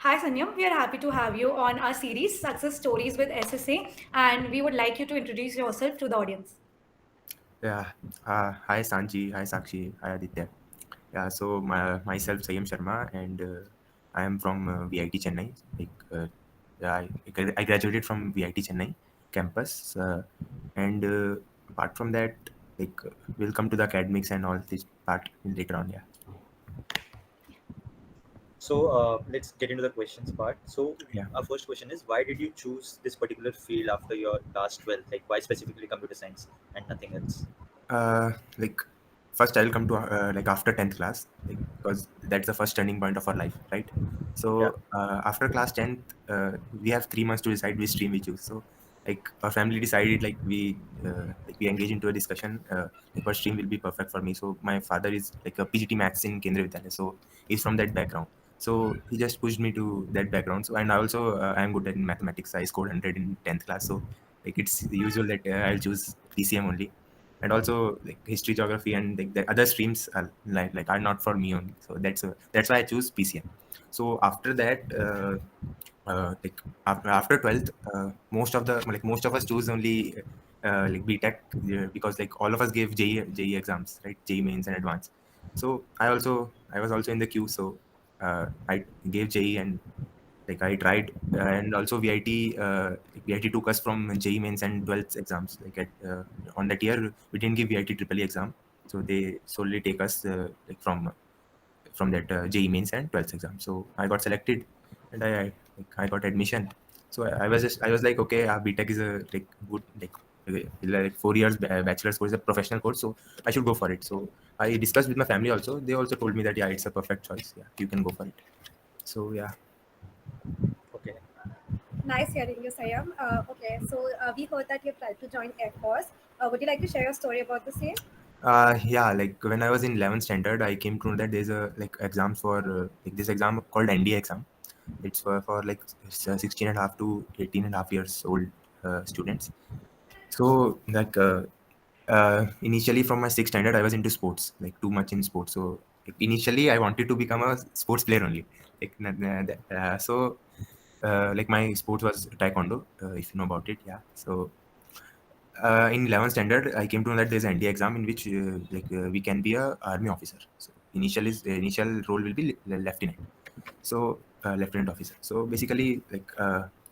Hi Sanyam, we are happy to have you on our series Success Stories with SSA, and we would like you to introduce yourself to the audience. Yeah. Hi Sanji, hi Sakshi, hi Aditya. Yeah. So myself Sanyam Sharma, and I am from VIT Chennai. Yeah, I graduated from VIT Chennai campus, and apart from that, we'll come to the academics and all this part later on. Yeah. So let's get into the questions part. So Yeah. our first question is, why did you choose this particular field after your last 12? Like, why specifically computer science and nothing else? Like first I'll come to like after 10th class, like because that's the first turning point of our life, right? Yeah. So after class 10th, we have 3 months to decide which stream we choose. So like our family decided, like we engaged into a discussion, like what stream will be perfect for me. So my father is like a PGT maths in Kendra Vidyalaya, so he's from that background. So he just pushed me to that background. So and also I'm good at mathematics. I scored 100 in 10th class. So like it's usual that I'll choose PCM only. And also like history, geography, and like the other streams are like are not for me only. So that's why I choose PCM. So after that, after 12th, most of us choose only like BTech, because like all of us gave JE exams, right? JE mains and advanced. So I was also in the queue. So I gave JE, and like I tried, and also VIT took us from JEE mains and 12th exams. On that year, we didn't give VIT triple E exam, so they solely take us from that JEE mains and 12th exam. So I got selected, and I got admission. So I was like, okay, BTech is a like good like 4 years bachelor's course, is a professional course, so I should go for it. So I discussed with my family also. They also told me that yeah, it's a perfect choice. Yeah, you can go for it. So yeah. Okay. Nice hearing you, Sayam. We heard that you tried to join Air Force. Would you like to share your story about the same? Yeah, like when I was in 11th standard, I came to know that there's a like exams for like this exam called NDA exam. It's for like 16 and a half to 18 and a half years old students. So initially from my sixth standard, I was into sports, like too much in sports. So like, initially I wanted to become a sports player only. Like my sports was taekwondo, if you know about it. Yeah. So in 11th standard, I came to know that there's an NDA exam in which we can be a army officer. So initial role will be lieutenant. So lieutenant officer. So basically,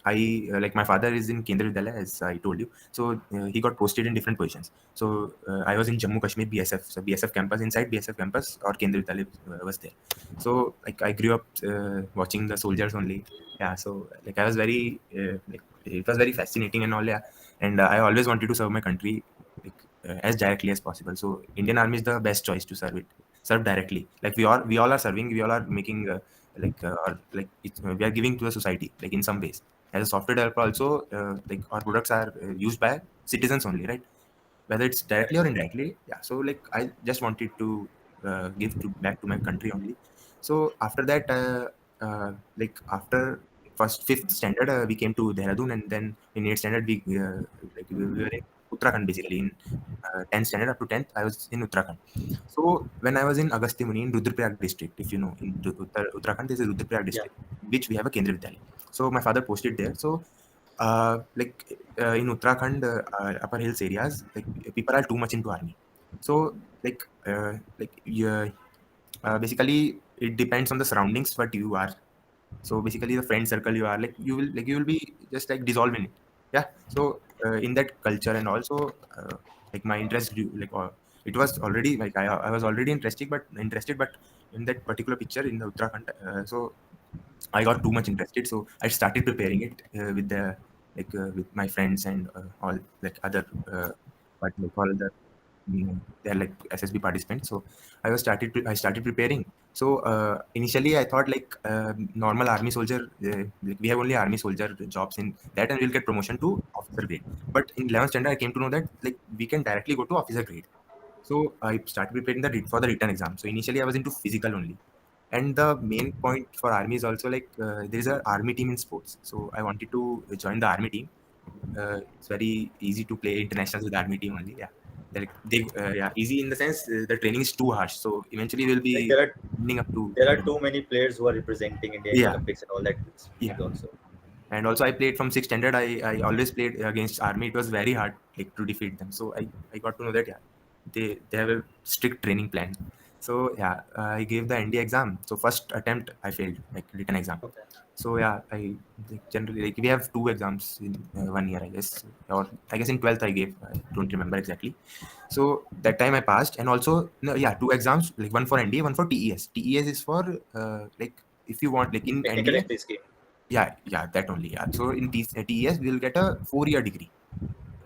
like my father is in Kendra Vidyalaya, as I told you. So he got posted in different positions. So I was in Jammu Kashmir BSF. So BSF campus, inside BSF campus or Kendra Vidyalaya was there. So like I grew up watching the soldiers only. Yeah. So like I was very like it was very fascinating and all. Yeah. And I always wanted to serve my country as directly as possible. So Indian Army is the best choice to serve directly. Like we all are serving, we all are making we are giving to the society like in some ways. As a software developer also, like our products are used by citizens only, right? Whether it's directly or Right. indirectly. Yeah. So like I just wanted to give to back to my country only. So after that, like after first fifth standard, we came to Dehradun, and then in eighth standard we were in Uttarakhand basically. In 10th standard up to 10th, I was in Uttarakhand. So when I was in Agastya Muni in Rudraprayag district, if you know, in Uttarakhand, there's a Rudraprayag Yeah. district, which we have a Kendra Vidyalaya. So my father posted there. So in Uttarakhand, upper hills areas, like people are too much into army. So yeah, basically it depends on the surroundings what you are. So basically the friend circle you are, you will be just like dissolve in it. Yeah. So in that culture, and also like my interest grew, it was already like I was already interested, but in that particular picture in the Uttarakhand, so I got too much interested, so I started preparing it with my friends and all like other what we call the they're like SSB participants. So I started preparing. So initially I thought like normal army soldier, like we have only army soldier jobs in that, and we'll get promotion to officer grade. But in 11th standard, I came to know that like we can directly go to officer grade. So I started preparing for the written exam. So initially I was into physical only. And the main point for army is also like there is an army team in sports. So I wanted to join the army team. It's very easy to play internationals with army team only. Yeah. like they yeah, easy in the sense the training is too harsh. So eventually we'll Like be ending up to there are too many players who are representing India in yeah, Olympics and all that yeah. field also. And also I played from 6th standard. I always played against army. It was very hard like to defeat them. So I got to know that yeah, they have a strict training plan. So yeah, I gave the NDA exam. So first attempt I failed, like written exam. Okay. So yeah, I like, generally like we have two exams in 1 year, I guess, or I guess in 12th I gave. I don't remember exactly. So that time I passed, and also no, yeah, two exams, like one for NDA, one for TES. TES is for like if you want, like in Technical NDA, entry scheme. yeah, that only. Yeah. So in TES, we'll get a 4 year degree,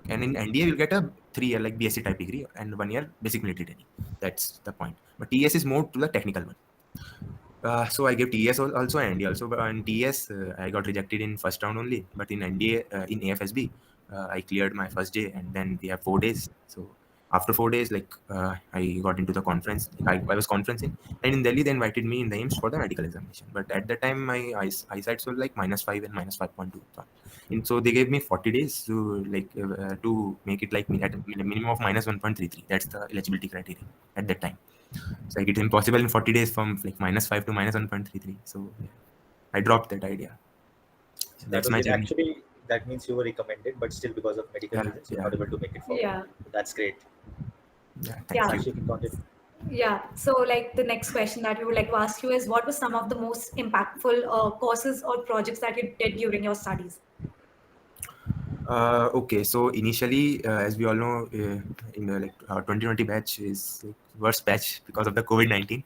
and in NDA, we'll get a 3 year like BSc type degree and 1 year basic military training. That's the point. But TES is more to the technical one. So I gave TS also and NDA also. But in TS, I got rejected in first round only. But in NDA, in AFSB, I cleared my first day, and then we have 4 days. So after 4 days, like I got into the conference. Like I was conferencing, and in Delhi, they invited me in the AIMS for the medical examination. But at that time, my eyesight was like -5 and -5.2. And so they gave me 40 days to make it like at a minimum of -1.33. That's the eligibility criteria at that time. So like it's impossible in 40 days from like -5 to -1.33. So yeah, I dropped that idea. So That that's was my it. journey. Actually, that means you were recommended, but still because of medical Yeah, reasons, you're yeah, not able to make it forward. Yeah. That's great. yeah. Thank Yeah. you. Sakshi, you can continue. Yeah. So, like, the next question that we would like to ask you is, what was some of the most impactful courses or projects that you did during your studies? Okay, so initially, as we all know, in the like our 2020 batch is like worst batch because of the COVID-19.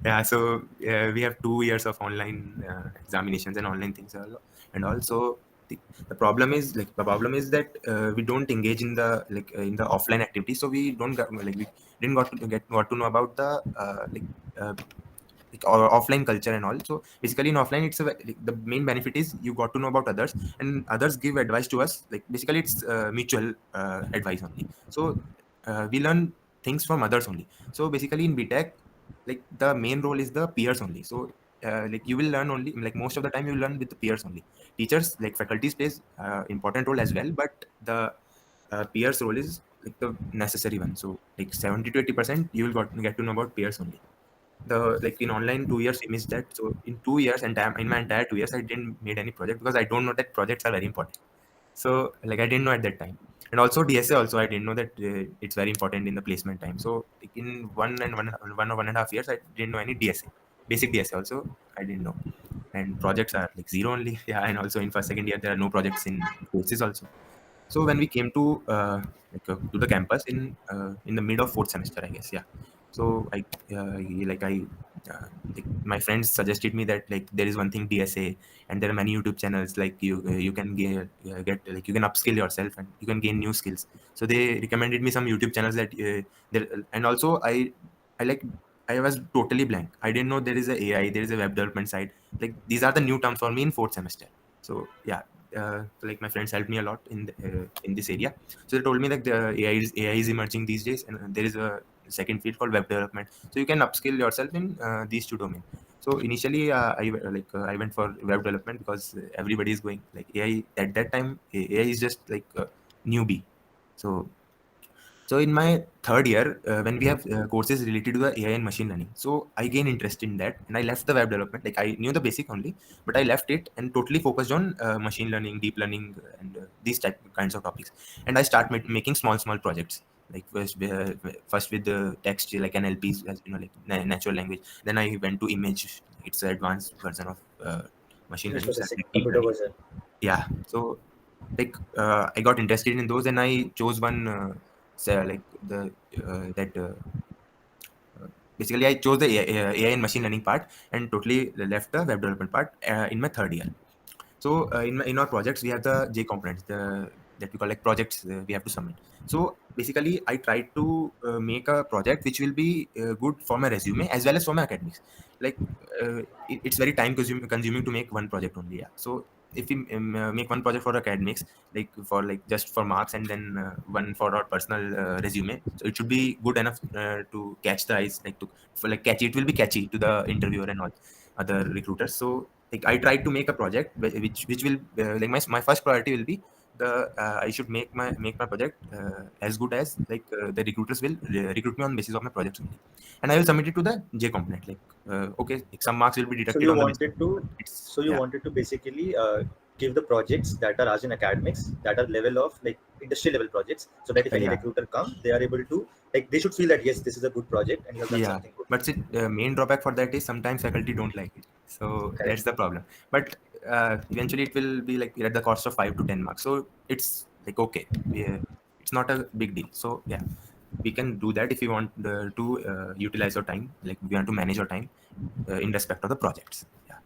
Yeah, so we have 2 years of online examinations and online things, and also the problem is that we don't engage in the in the offline activity, so we don't we didn't got to know about the uh, or offline culture and all. So basically in offline it's like, the main benefit is you got to know about others, and others give advice to us. Like basically it's mutual advice only. So we learn things from others only. So basically in BTech, like the main role is the peers only. So like you will learn only, like most of the time you learn with the peers only. Teachers like faculties plays important role as well, but the peers role is like the necessary one. So like 70 to 80% you will get to know about peers only. The like in online 2 years we missed that. So in 2 years, and in my entire 2 years I didn't made any project because I don't know that projects are very important. So like I didn't know at that time. And also DSA also I didn't know that it's very important in the placement time. So like in 1 or 1.5 years I didn't know any DSA, basic DSA also I didn't know. And projects are like zero only. Yeah, and also in first second year there are no projects in courses also. So when we came to the campus in the mid of fourth semester, I guess, yeah. So I like my friends suggested me that like there is one thing DSA, and there are many YouTube channels like you can get like you can upskill yourself and you can gain new skills. So they recommended me some YouTube channels that there, and also I like I was totally blank. I didn't know there is a AI, there is a web development side. Like these are the new terms for me in fourth semester. So yeah, like my friends helped me a lot in this area. So they told me that the AI is emerging these days, and there is a second field called web development. So you can upskill yourself in these two domains. So initially, I went for web development because everybody is going like AI at that time. AI is just like a newbie. So so in my third year, when we have courses related to the AI and machine learning, so I gained interest in that, and I left the web development. Like I knew the basic only, but I left it and totally focused on machine learning, deep learning, and these type kinds of topics. And I start making small projects. Like first with the text like NLPs, as you know, like natural language. Then I went to image. It's an advanced version of machine Image learning, so processing, like deep computer learning. version. Yeah. So like I got interested in those, and I chose one like the that basically I chose the AI and machine learning part and totally left the web development part in my third year. So in our projects we have the J components, the that we call like projects we have to submit. So basically I tried to make a project which will be good for my resume as well as for my academics. Like it's very time consuming to make one project only. Yeah. So if we make one project for academics, like for like just for marks, and then one for our personal resume, so it should be good enough to catch the eyes, like to for like catchy. It will be catchy to the interviewer and all other recruiters. So like I tried to make a project which will like my first priority will be I should make my project as good as the recruiters will recruit me on basis of my projects only, and I will submit it to the J component. Okay, like some marks will be So deducted you on the basis. wanted to, It's so you yeah, wanted to basically give the projects that are as in academics, that are level of like industry level projects, so that if any yeah, recruiter come, they are able to, like, they should feel that yes, this is a good project and you have done yeah. something good. But the main drawback for that is sometimes faculty don't like it, so Correct. that's the problem. But eventually it will be like at the cost of 5 to 10 marks, so it's like okay, it's not a big deal. So yeah, we can do that if we want to utilize our time, like we want to manage our time in respect of the projects. Yeah,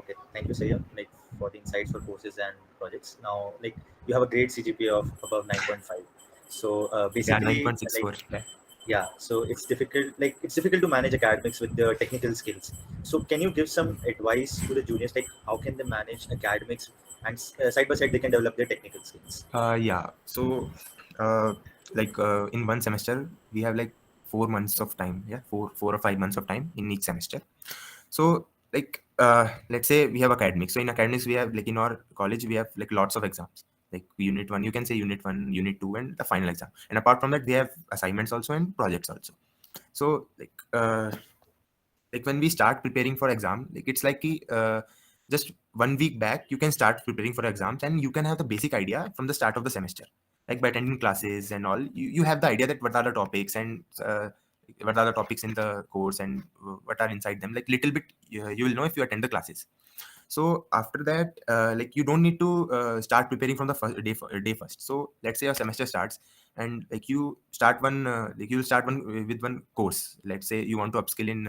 Okay, thank you, Sayam, like for the insights for courses and projects. Now, like you have a great CGPA of above 9.5. So yeah, basically, like 9.64. Yeah. yeah, so it's difficult to manage academics with the technical skills. So can you give some advice to the juniors, like how can they manage academics and side by side they can develop their technical skills? Yeah. So, in one semester, we have like 4 months of time. Yeah, 4 or 5 months of time in each semester. So, let's say we have academics. So in academics, we have like in our college, we have like lots of exams. Like unit one, you can say unit one, unit two, and the final exam. And apart from that, we have assignments also and projects also. So like when we start preparing for exam, like it's like just 1 week back you can start preparing for exams, and you can have the basic idea from the start of the semester, like by attending classes and all. You have the idea that what are the topics, and what are the topics in the course, and what are inside them, like little bit you will know if you attend the classes. So after that, like you don't need to start preparing from the day first. So let's say your semester starts, and like you start one like you'll start one with one course. Let's say you want to upskill in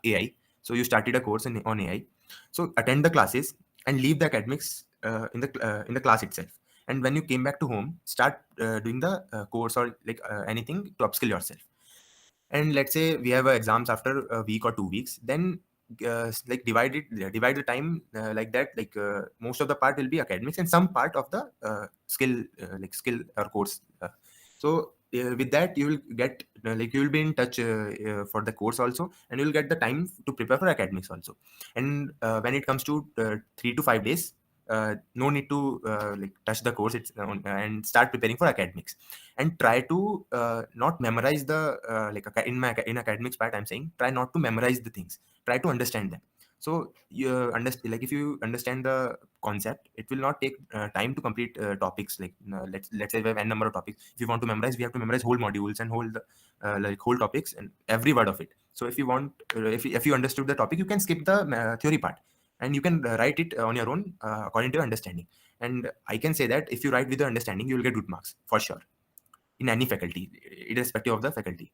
AI. So you started a course on AI. So attend the classes and leave the academics in the class itself. And when you came back to home, start doing the course or like anything to upskill yourself. And let's say we have exams after a week or 2 weeks, then like divide the time like that, like most of the part will be academics and some part of the skill or course. With that you will get like you will be in touch for the course also, and you will get the time to prepare for academics also. And when it comes to 3 to 5 days, no need to like touch the course and start preparing for academics. And try to not memorize the in academics part, I'm saying try not to memorize the things, try to understand them. So you understand, like if you understand the concept, it will not take time to complete topics. Like let's say we have n number of topics. If you want to memorize, we have to memorize whole modules and whole topics and every word of it. So if you want if you understood the topic, you can skip the theory part, and you can write it on your own according to your understanding. And I can say that if you write with your understanding, you will get good marks for sure in any faculty, irrespective of the faculty.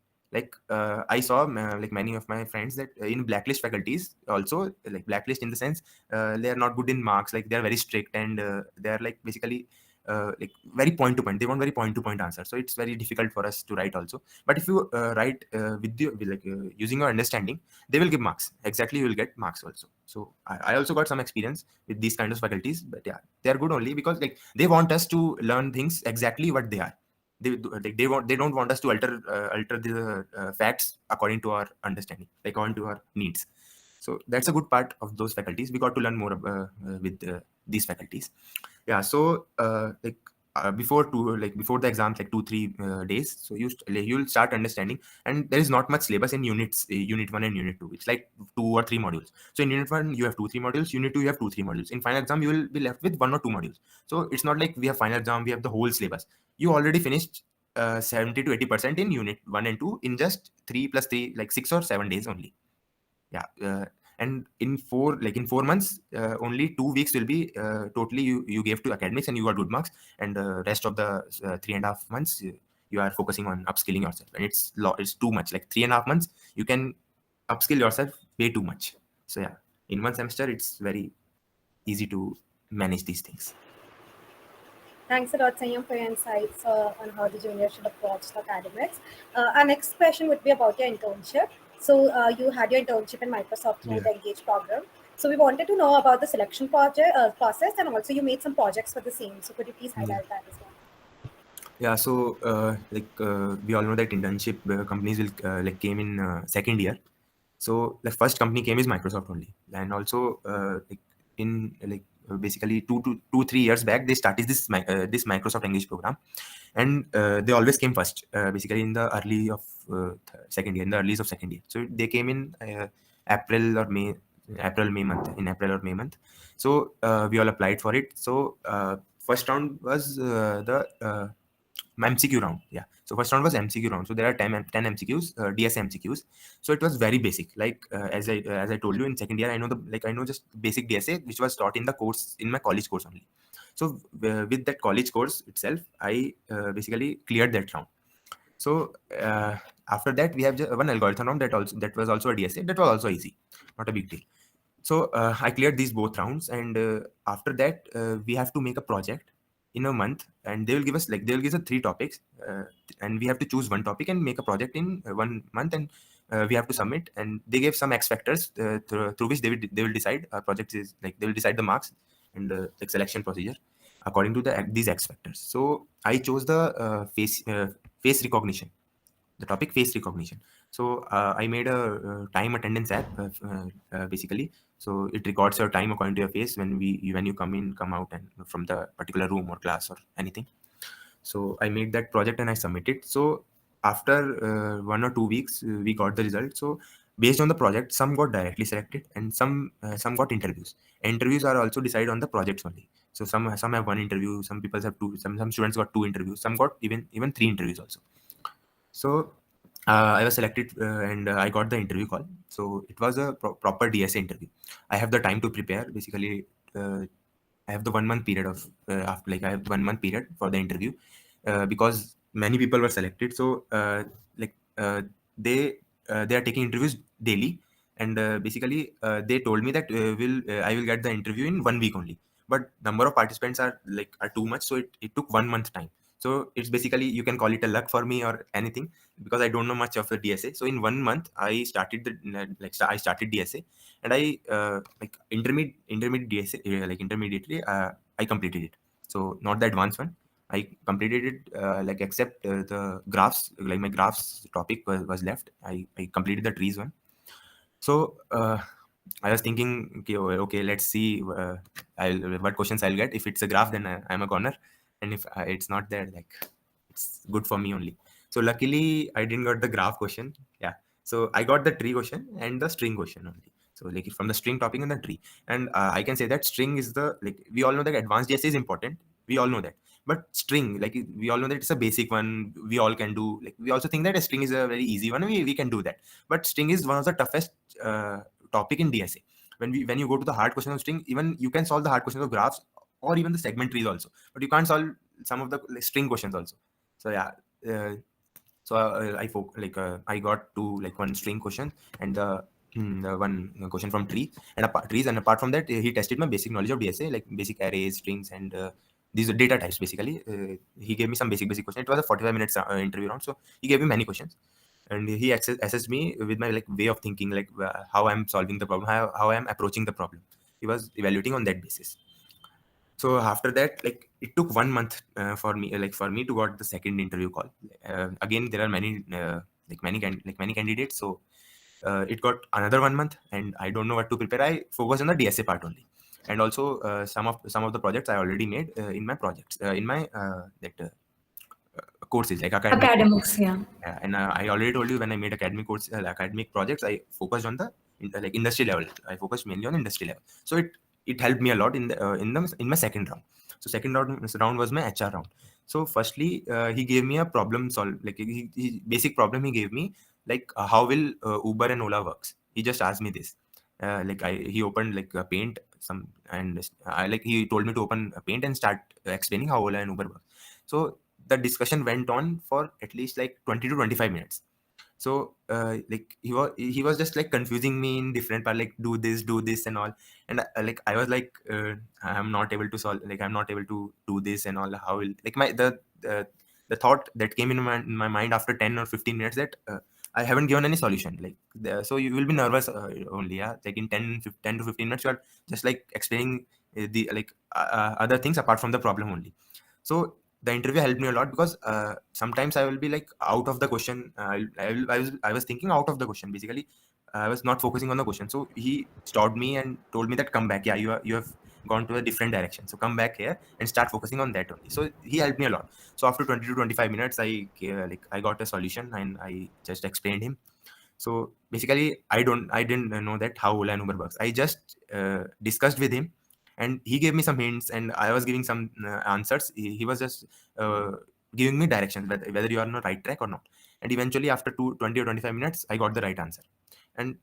I saw like many of my friends that in blacklist faculties also, like blacklist in the sense they are not good in marks, like they are very strict, and they are like basically like very point to point, they want very point to point answer, so it's very difficult for us to write also. But if you write using your understanding, they will give marks, exactly, you will get marks also. So I also got some experience with these kind of faculties, but yeah, they are good only because like they want us to learn things exactly what they are. They don't want us to alter the facts according to our understanding, like according to our needs. So that's a good part of those faculties. We got to learn more with these faculties. Yeah. So before the exams, like 2 3 days, so you'll start understanding. And there is not much syllabus in unit 1 and unit 2. It's like 2 or 3 modules. So in unit 1 you have 2 3 modules, unit 2 you have 2 3 modules. In final exam you will be left with 1 or 2 modules. So it's not like we have final exam, we have the whole syllabus. You already finished 70 to 80% in unit 1 and 2 in just 3 plus 3, like 6 or 7 days only. Yeah. And in 4 months, only 2 weeks will be totally you gave to academics and you got good marks. And the rest of the 3.5 months, you are focusing on upskilling yourself, and it's too much. Like 3.5 months you can upskill yourself way too much. So yeah, in one semester it's very easy to manage these things. Thanks a lot, Sanyam, for your insights on how the junior should approach the academics. Our next question would be about your internship. So you had your internship in Microsoft through Yeah. the Engage program. So we wanted to know about the selection process, and also you made some projects for the same. So could you please Yeah. highlight that as well? Yeah, so we all know that internship companies will came in second year. So the first company came is Microsoft only, and also like in like basically 3 years back, they started this Microsoft English program, and they always came first, basically in the early of second year, in the earliest of second year. So they came in April or May, April or May month. So we all applied for it. So first round was the MCQ round. Yeah. So first round was MCQ round. So there are 10 MCQs, DSA MCQs. So it was very basic. Like as I told you, in second year, I know just basic DSA, which was taught in the course, in my college course only. So with that college course itself, I basically cleared that round. So after that, we have one algorithm round that was also a DSA. That was also easy, not a big deal. So I cleared these both rounds, and after that, we have to make a project in a month, and they'll give us 3 topics, and we have to choose one topic and make a project in 1 month, and we have to submit. And they gave some X factors through which they will decide our project is like they will decide the marks and like selection procedure according to these X factors. So I chose the face recognition, the topic face recognition. So I made a time attendance app, basically. So it records your time according to your face when you come out and from the particular room or class or anything. So I made that project and I submitted. So after 1 or 2 weeks, we got the result. So based on the project, some got directly selected and some got interviews. Interviews are also decided on the projects only. So some have 1 interview, some people have 2, some students got 2 interviews, some got even 3 interviews also. So I was selected, and I got the interview call. So it was a proper DSA interview. I have the time to prepare. Basically, I have the 1 month period of after like I have 1 month period for the interview, because many people were selected. So like they are taking interviews daily, and basically they told me that I will get the interview in 1 week only. But number of participants are too much, so it took 1 month time. So it's basically, you can call it a luck for me or anything, because I don't know much of the DSA. So in 1 month, I started I started DSA, and I like intermediate DSA, intermediately I completed it. So not the advanced one. I completed it, like except the graphs, like my graphs topic was left. I completed the trees one. So I was thinking, okay, let's see what questions I'll get. If it's a graph, then I'm a corner, and if it's not there, like it's good for me only. So luckily, I didn't got the graph question. Yeah. So I got the tree question and the string question only. So like from the string topic and the tree, and I can say that string is we all know that advanced DSA is important. We all know that, but string, we all know that it's a basic one. We all can do. Like we also think that a string is a very easy one. We can do that, but string is one of the toughest topic in DSA. When you go to the hard questions of string, even you can solve the hard questions of graphs or even the segment trees also, but you can't solve some of the string questions also. So yeah, so I got two one string question and the one question from trees, and apart from that, he tested my basic knowledge of DSA, like basic arrays, strings, and these are data types basically. He gave me some basic question. It was a 45 minutes interview round, so he gave me many questions, and he assessed me with my way of thinking, how I'm solving the problem, how I'm approaching the problem. He was evaluating on that basis. So after that, it took 1 month for me to got the second interview call. Again, there are many candidates, so it got another 1 month, and I don't know what to prepare. I focus on the DSA part only, and also some of the projects I already made in my projects in my courses, like Academics, yeah. and I already told you, when I made academic projects, I focused on the industry level. I focused mainly on industry level. So it helped me a lot in my second round. So second round was my HR round. So firstly, he gave me a problem basic problem he gave me, how will Uber and Ola works. He just asked me this. He opened a paint and he told me to open a paint and start explaining how Ola and Uber work. So the discussion went on for at least 20 to 25 minutes. So he was just confusing me in different part, do this and all. And I was I'm not able to solve, I'm not able to do this and all. How will the thought that came in my mind after 10 or 15 minutes, that I haven't given any solution. So you will be nervous only, yeah. In 10 to 15 minutes, you are just explaining the other things apart from the problem only. So the interview helped me a lot, because sometimes I will be out of the question. I was thinking out of the question. Basically, I was not focusing on the question. So he stopped me and told me that, come back. Yeah, you have gone to a different direction. So come back here and start focusing on that only. So he helped me a lot. So after 20 to 25 minutes, I got a solution and I just explained him. So basically, I didn't know that how Ola and Uber works. I just discussed with him, and he gave me some hints, and I was giving some answers. He was just uh, giving me directions whether you are on the right track or not. And eventually, after 20 or 25 minutes, I got the right answer. And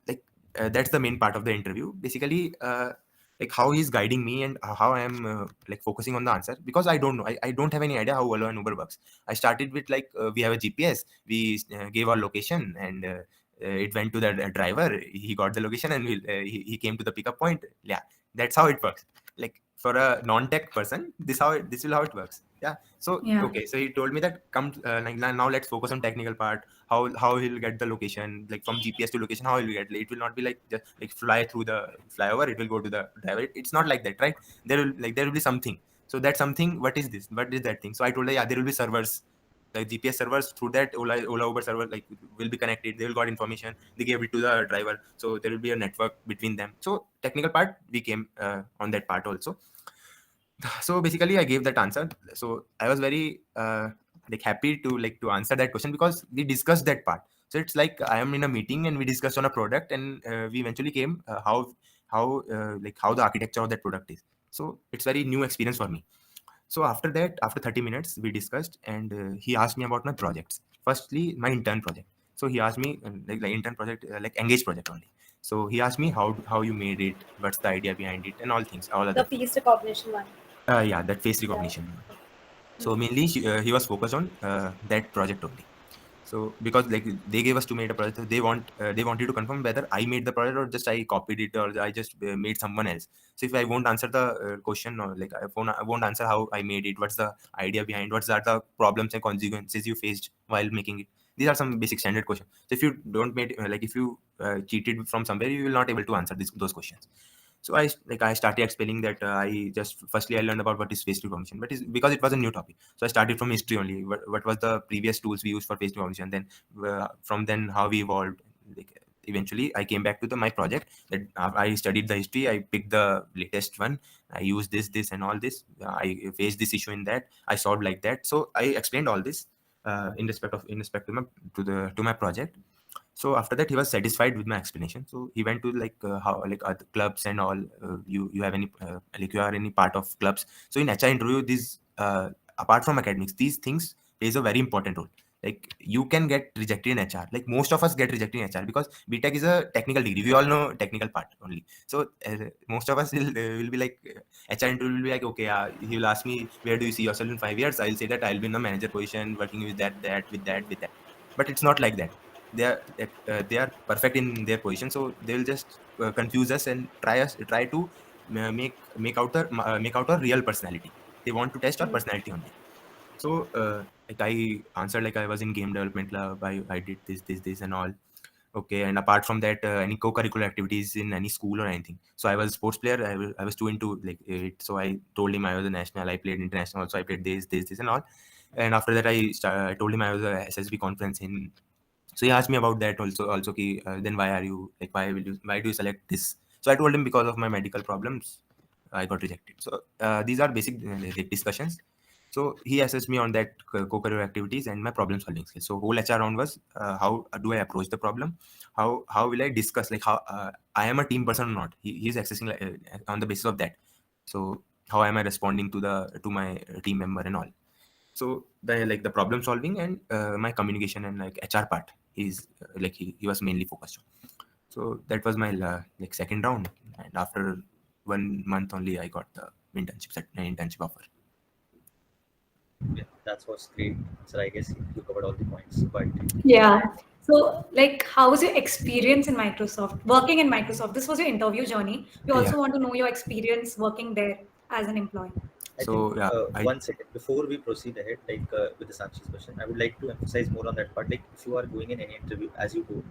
that's the main part of the interview. Basically, like how he's guiding me and how I am like focusing on the answer, because I don't know. I don't have any idea how Ola and Uber works. I started with like we have a GPS. We gave our location and. It went to the driver. He got the location and he came to the pickup point. Yeah, that's how it works. Like for a non-tech person, this will how it works. Yeah. So Yeah. okay. So he told me that come like now let's focus on technical part. How he'll get the location, like from GPS to location. How he'll get it will not be like just like fly through the flyover. It will go to the driver. It's not like that, right? There will be something. So that's something. What is this? What is that thing? So I told her, yeah, there will be servers, like GPS servers. Through that Ola Uber server like will be connected. They will got information. They gave it to the driver, so there will be a network between them. So technical part we came on that part also. So basically I gave that answer. So I was very like happy to answer that question because we discussed that part. So it's like I am in a meeting and we discussed on a product, and we eventually came how the architecture of that product is. So it's very new experience for me. So after that, after 30 minutes, we discussed, and he asked me about my projects. Firstly, my intern project. So he asked me like intern project, like engage project only. So he asked me how you made it, what's the idea behind it, and all things, all The other things. face recognition one. Yeah, that face Yeah. recognition one. So mainly he was focused on that project only. So because like they gave us to make a project, so they wanted to confirm whether I made the project or just I copied it or I just made someone else. So if I won't answer the question, or like I won't answer how I made it, what's the idea behind, what's are the problems and consequences you faced while making it. These are some basic standard questions. So if you don't made like if you cheated from somewhere, you will not able to answer those questions. So I started explaining that I just firstly I learned about what is face recognition, but is because it was a new topic. So I started from history only. What was the previous tools we used for face recognition? Then from then how we evolved. Like eventually I came back to my project that I studied the history. I picked the latest one. I used this and all this. I faced this issue in that. I solved like that. So I explained all this in respect to my project. So after that he was satisfied with my explanation. So he went to like how like other clubs and all. You have any like you are any part of clubs. So in HR interview, these apart from academics, these things plays a very important role. Like you can get rejected in HR. Like most of us get rejected in HR because BTech is a technical degree. We all know technical part only. So most of us will be like HR interview will be like, okay, he will ask me where do you see yourself in 5 years. I'll say that I'll be in a manager position working with that. But it's not like that. They are perfect in their position, so they will just confuse us and try to make out a real personality. They want to test our personality only. So like I answered like I was in game development club. I did this and all. Okay, and apart from that, any co-curricular activities in any school or anything. So I was a sports player. I was too into like it. So I told him I was a national. I played international. Also I played this and all. And after that, I told him I was a SSB conference in. So he asked me about that also then why are you like why do you select this. So I told him because of my medical problems I got rejected. So these are basic discussions. So he assessed me on that co-curricular activities and my problem solving skills. So whole HR round was how do I approach the problem, how will I discuss like how I am a team person or not. He's assessing like, on the basis of that. So how am I responding to my team member and all. So the problem solving and my communication and like HR part is like he was mainly focused on. So that was my like second round, and after 1 month only I got the internship offer. Yeah, that was great answer. I guess you covered all the points, but Yeah. So, like, how was your experience in Microsoft, working in Microsoft? This was your interview journey. We Yeah. also want to know your experience working there as an employee. I think So yeah, I 1 second before we proceed ahead, like with the Sanshi's question, I would like to emphasize more on that part. Like, if you are going in any interview, as you do,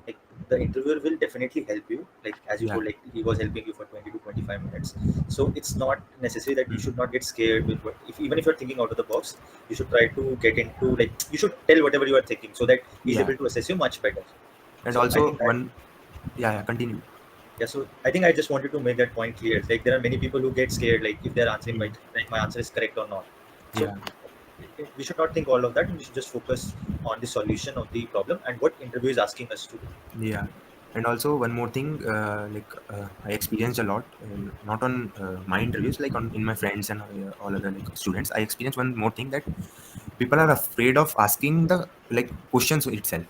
like the interviewer will definitely help you. Like as you yeah told, like he was helping you for 20 to 25 minutes. So it's not necessary that you should not get scared with what. If even if you're thinking out of the box, you should try to get into like you should tell whatever you are thinking, so that he's yeah, able to assess you much better. and So I also think that one. Yeah, continue. Yeah, so I think I just wanted to make that point clear. Like there are many people who get scared, like if they're answering Mm. like my answer is correct or not. So Yeah, we should not think all of that. We should just focus on the solution of the problem and what interview is asking us to do. yeah. And also one more thing, I experienced a lot, not on my interviews, like on in my friends and all other like students. I experienced one more thing, that people are afraid of asking the like questions itself.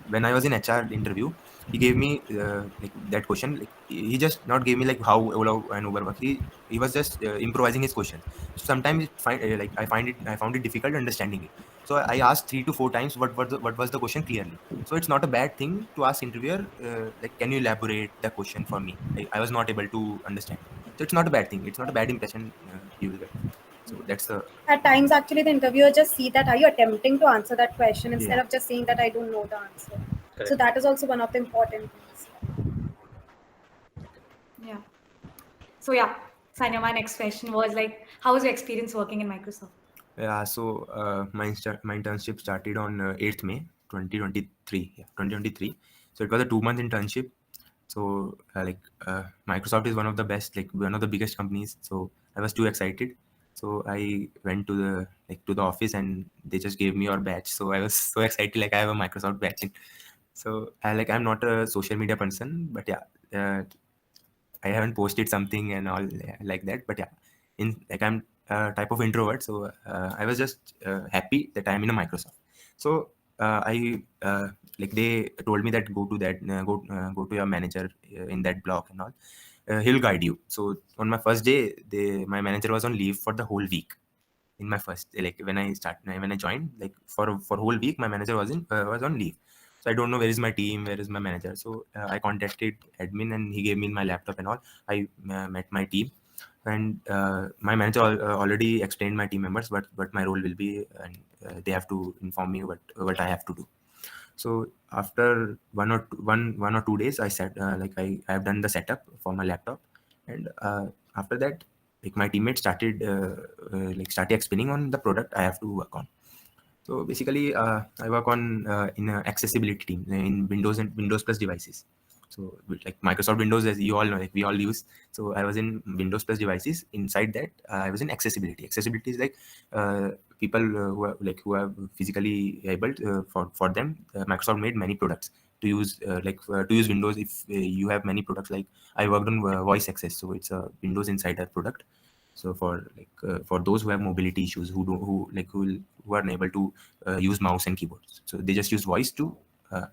When I was in HR interview, he gave me like that question. Like he just not gave me like how Ola and Uber work. He was just improvising his questions. So sometimes I found it difficult understanding it. So I asked 3 to 4 times what was the question clearly. So it's not a bad thing to ask interviewer, like, can you elaborate the question for me? I was not able to understand. So it's not a bad thing. It's not a bad impression you will get. So that's the At times, actually, the interviewer just see that are you attempting to answer that question instead yeah. of just saying that I don't know the answer. So Correct. that is also one of the important things. Yeah. So yeah, Sanya, my next question was like, how was your experience working in Microsoft? Yeah, so my internship started on 8th May 2023. Yeah, 2023. So it was a 2 month internship. So Microsoft is one of the best, like one of the biggest companies. So I was too excited. So I went to the office, and they just gave me your badge. So I was so excited, like I have a Microsoft badge. So I'm not a social media person, but yeah, I haven't posted something and all like that. But yeah, in like I'm a type of introvert, so I was just happy that I'm in a Microsoft. So I like they told me that go to your manager in that block and all. He'll guide you. So on my first day, my manager was on leave for the whole week. In my first, like when I joined, like for whole week, my manager was on leave. So I don't know where is my team, where is my manager. So I contacted admin, and he gave me my laptop and all. I met my team, and my manager already explained my team members what my role will be, and they have to inform me what I have to do. So after 1 or 2 days, I said I have done the setup for my laptop, and after that, like my teammates started explaining on the product I have to work on. So basically, I work on in a accessibility team in Windows and Windows Plus devices. So like Microsoft Windows, as you all know, like we all use. So I was in Windows Plus devices. Inside that, I was in accessibility. Accessibility is like people who are physically able for them. Microsoft made many products to use to use Windows. If you have many products, like I worked on Voice Access, so it's a Windows Insider product. So for those who have mobility issues, who are unable to use mouse and keyboards, so they just use voice uh,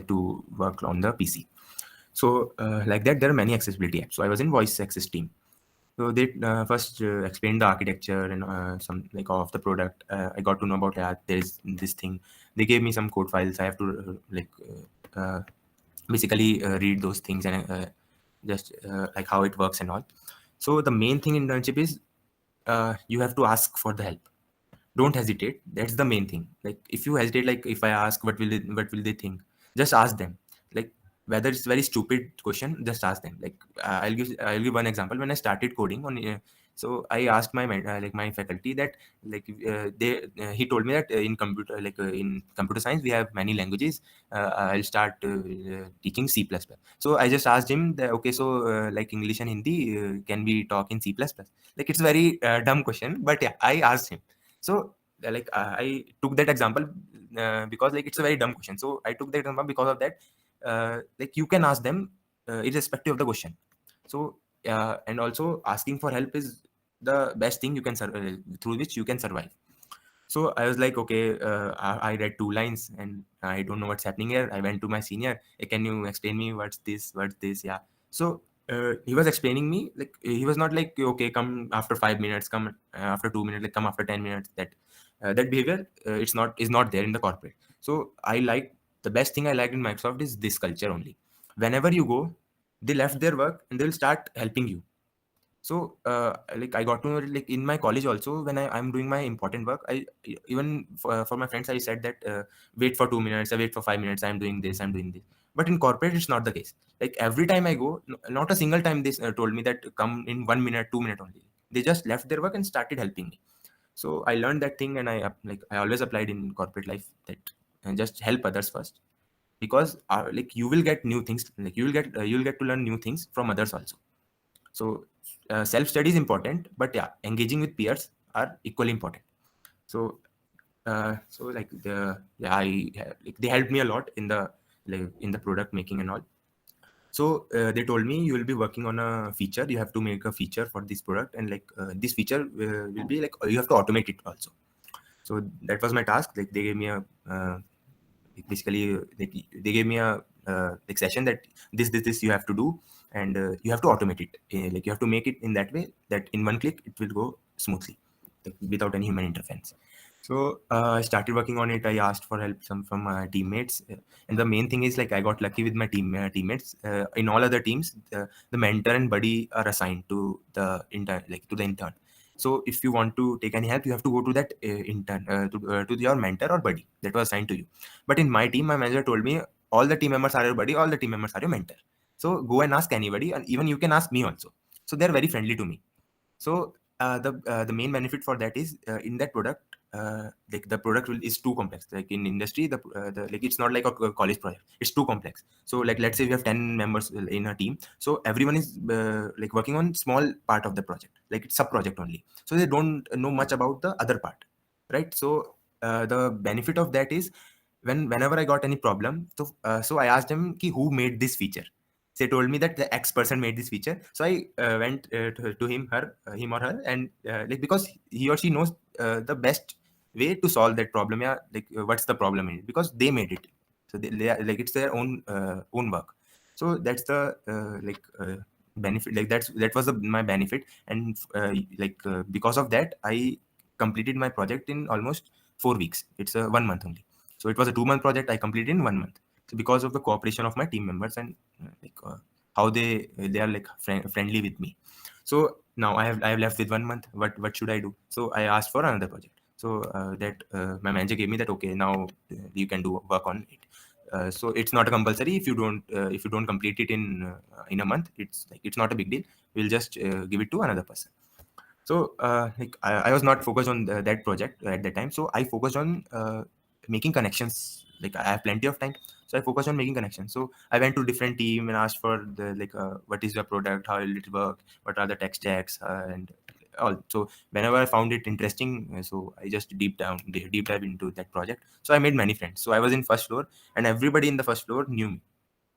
to work on the PC. So like that, there are many accessibility apps. So I was in voice access team. So they first explained the architecture and some like of the product. I got to know about there's this thing. They gave me some code files. I have to basically read those things and just like how it works and all. So the main thing in internship is you have to ask for the help. Don't hesitate. That's the main thing. Like if you hesitate, like if I ask, what will they think? Just ask them. Like whether it's very stupid question, just ask them. Like I'll give one example. When I started coding on so I asked my faculty that he told me that in computer science we have many languages. I'll start teaching C++. So I just asked him that, okay, so like English and Hindi, can we talk in C++? Like it's very dumb question, but yeah, I asked him. So I took that example because like it's a very dumb question. So I took that example because of that. Like you can ask them irrespective of the question. So and also asking for help is the best thing you can through which you can survive. So I was like, okay, I read 2 lines and I don't know what's happening here. I went to my senior. Hey, can you explain me what's this? What's this? Yeah. So he was explaining me, like he was not like, okay, come after 5 minutes, come after 2 minutes, like come after 10 minutes. That behavior is not there in the corporate. So the best thing I like in Microsoft is this culture only. Whenever you go, they left their work and they'll start helping you. So like I got to know, like in my college also, when I'm doing my important work, I even for my friends I said that wait for 2 minutes, I wait for 5 minutes, I'm doing this. But in corporate it's not the case. Like every time I go, not a single time they told me that come in 1 minute, 2 minute only. They just left their work and started helping me. So I learned that thing, and I always applied in corporate life, that just help others first. because like you will get new things, like you'll get to learn new things from others also. So self study is important, but yeah, engaging with peers are equally important. So so like like they helped me a lot in the, like in the product making and all. So they told me you will be working on a feature, you have to make a feature for this product, and like this feature will be like you have to automate it also. So that was my task. Like they gave me a like basically they gave me a like session that this you have to do, and you have to automate it. Like you have to make it in that way that in one click it will go smoothly, like, without any human interference. So I started working on it. I asked for help some from my teammates, and the main thing is like I got lucky with my teammates. In all other teams, the mentor and buddy are assigned to the intern, like to the intern. So if you want to take any help, you have to go to that intern, to your mentor or buddy that was assigned to you. But in my team, my manager told me all the team members are your buddy, all the team members are your mentor. So go and ask anybody, and even you can ask me also. So they're very friendly to me. So the main benefit for that is in that product, like the product is too complex. Like in industry, the like it's not like a college project. It's too complex. So like let's say we have 10 members in a team. So everyone is like working on small part of the project. Like it's sub project only. So they don't know much about the other part, right? So the benefit of that is whenever I got any problem, so I asked them ki who made this feature. They told me that the X person made this feature. So I went to him or her, and like because he or she knows the best way to solve that problem. Yeah, like what's the problem in it? Because they made it. So they are, like it's their own work. So that's the benefit. Like that was my benefit, and because of that, I completed my project in almost 4 weeks. It's a 1 month only. So it was a 2 month project. I completed in 1 month. So because of the cooperation of my team members, and how they are like friendly with me. So now I have left with 1 month. What should I do? So I asked for another project. So that my manager gave me that, okay, now you can do work on it. So it's not a compulsory. If you don't complete it in a month, it's not a big deal. We'll just give it to another person. So I was not focused on that project at that time. So I focused on making connections. Like I have plenty of time, so I focused on making connections. So I went to different team and asked for the what is your product, how will it work, what are the tech stacks, and all. So whenever I found it interesting, so I just deep dive into that project. So I made many friends. So I was in first floor, and everybody in the first floor knew me.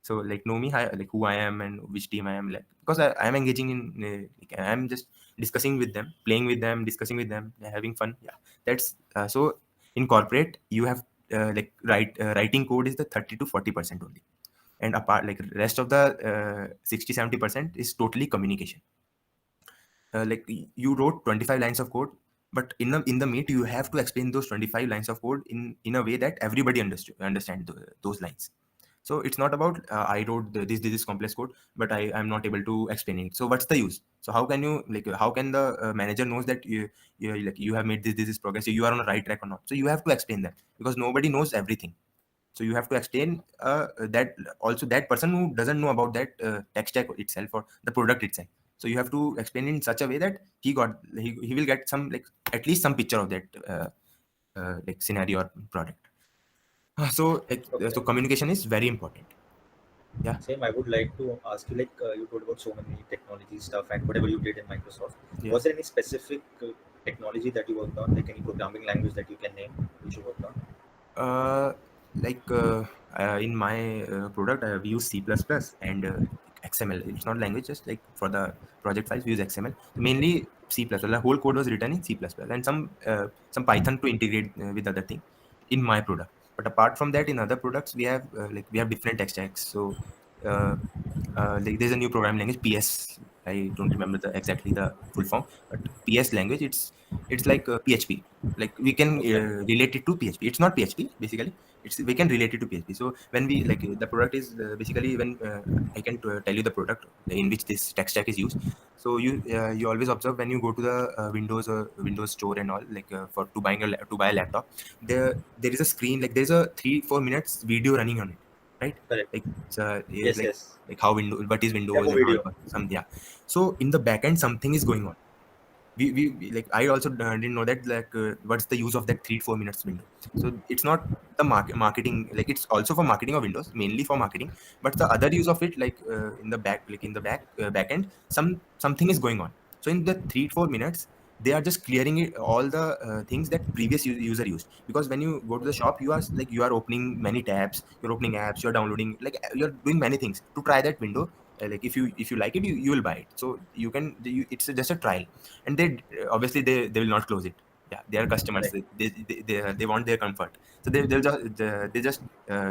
So like know me, like who I am and which team I am, like because I am engaging in like, I'm just discussing with them, playing with them, discussing with them, having fun. Yeah, that's so in corporate you have writing code is the 30 to 40% only, and apart like rest of the 60-70% is totally communication. Like you wrote 25 lines of code, but in the meet you have to explain those 25 lines of code in a way that everybody understand those lines. So it's not about I wrote this complex code, but I'm not able to explain it. So what's the use? So how can you how can the manager knows that you have made this progress, so you are on the right track or not? So you have to explain that, because nobody knows everything. So you have to explain that also that person who doesn't know about that tech stack itself or the product itself. So you have to explain in such a way that he will get some like at least some picture of that like scenario or product. So Okay. communication is very important. Yeah. Same, I would like to ask you, like you told about so many technology stuff and whatever you did in Microsoft. Yeah. Was there any specific technology that you worked on, like any programming language that you can name which you worked on? Uh, like in my product, I have used C++ and XML. It's not language, just like for the project files, we use XML. So mainly C++. The whole code was written in C++ and some Python to integrate with other thing in my product. But apart from that, in other products, we have different tech stacks. So uh, like there's a new programming language, PS. I don't remember exactly the full form, but PS language. It's like PHP. Like we can Okay. relate it to PHP. It's not PHP basically. We can relate it to PHP. So when we like the product is basically when I can tell you the product in which this tech stack is used. So you always observe when you go to the Windows store and all, like for to buy a laptop, there is a screen, like there's a 3-4 minutes video running on it, right? Correct. Like it's Yes, yes. like how Windows, what is Windows Demo and all, video. some, yeah. So in the backend something is going on. like I also didn't know that like what's the use of that 3 to 4 minutes window. So it's not the marketing, like it's also for marketing of Windows, mainly for marketing, but the other use of it, like in the back, like in the back end, something is going on. So in the 3 to 4 minutes they are just clearing it, all the things that previous user used. Because when you go to the shop, you are like, you are opening many tabs, you're opening apps, you're downloading, like you're doing many things to try that window. Like if you like it, you will buy it. So you can it's just a trial. And they obviously they will not close it. Yeah, they are customers. Correct. They want their comfort, so they just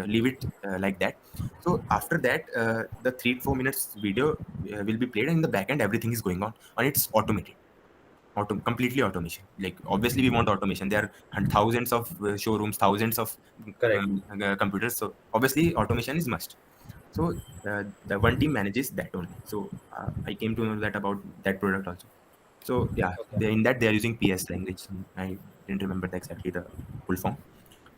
leave it like that. So after that, the 3 to 4 minutes video will be played, and in the back end everything is going on it's automated. Completely automation. Like obviously we want automation. There are thousands of showrooms, thousands of Correct. computers, so obviously automation is must. So the one team manages that only. So I came to know that about that product also. So yeah, Okay. in that they are using PS language. I didn't remember exactly the full form.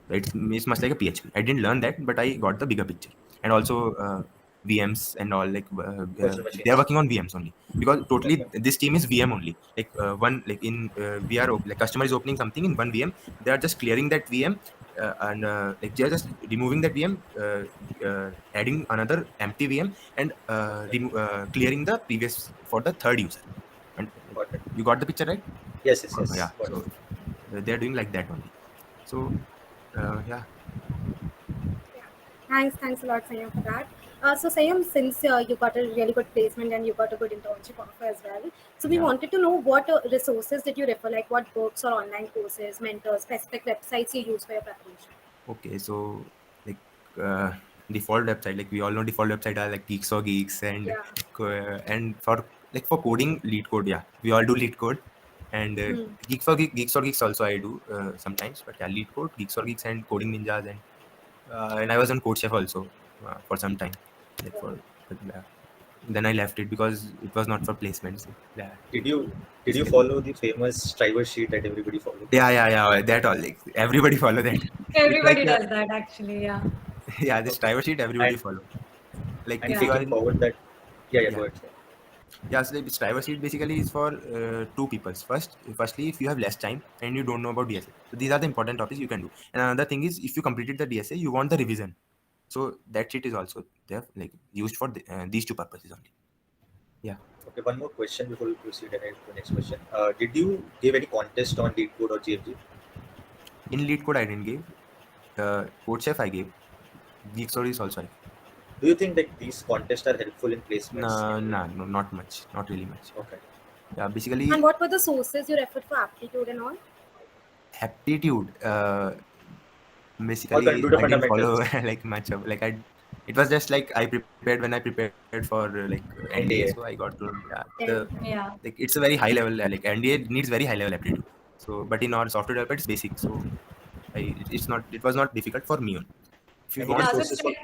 It's much like a PHP. I didn't learn that, but I got the bigger picture. And also VMs and all, like Virtual they are machines. working on VMs only, because Okay. totally this team is VM only. Like one, like in we are like customer is opening something in one VM, they are just clearing that VM, and like they are just removing that VM, adding another empty VM, and Okay. clearing the previous for the third user. And like, Got it. you got the picture, right? Yes, yes, Yeah. yes. Got So it. they are doing like that only. So yeah. Yeah. Thanks a lot, Sanyam, for that. So, Sanyam, since you got a really good placement and you got a good internship offer as well, so we Yeah. wanted to know what resources did you refer, like what books or online courses, mentors, specific websites you use for your preparation? Okay, so like uh, default website, like we all know default website are like Geeks for Geeks, and Yeah. and for like for coding, Leetcode. Yeah, we all do Leetcode, and Hmm. Geeks for Geeks also I do sometimes. But yeah, Leetcode, Geeks for Geeks, and Coding Ninjas, and I was on CodeChef also for some time, like Wow. for but, then I left it because it was not for placement. So yeah, Did it you did you basically. follow the famous driver sheet that everybody follows? Yeah. That all, like everybody follow that. It's like Everybody does that actually. Yeah. yeah, this Okay. driver sheet everybody And follow. Like and if you Yeah. are taking in, forward that, yeah, yeah, yeah, go ahead. Sir. yeah. So this driver sheet basically is for two peoples. Firstly, if you have less time and you don't know about DSA, so these are the important topics you can do. And another thing is, if you completed the DSA, you want the revision. So that sheet is also there, like used for these two purposes only. Yeah. Okay, one more question before we proceed ahead to the next question. Did you give any contest on Leetcode or GFG? In lead code I didn't give. Code chef I gave. Geek stories also I gave. Do you think that these contests are helpful in placements No, in? no, not much. Not really much. Okay. Yeah, And basically what were the sources you referred for aptitude and all? aptitude. Or Basically computer I didn't follow fundamentals, like much of, like I, it was just like I prepared when I prepared for NDA, so NDA. I got to, yeah, the, Then Yeah. like it's a very high level, like NDA needs very high level aptitude. So but in our software development it's basic. So it was not difficult for me only. If you And any want, Yeah. So sources it's for like,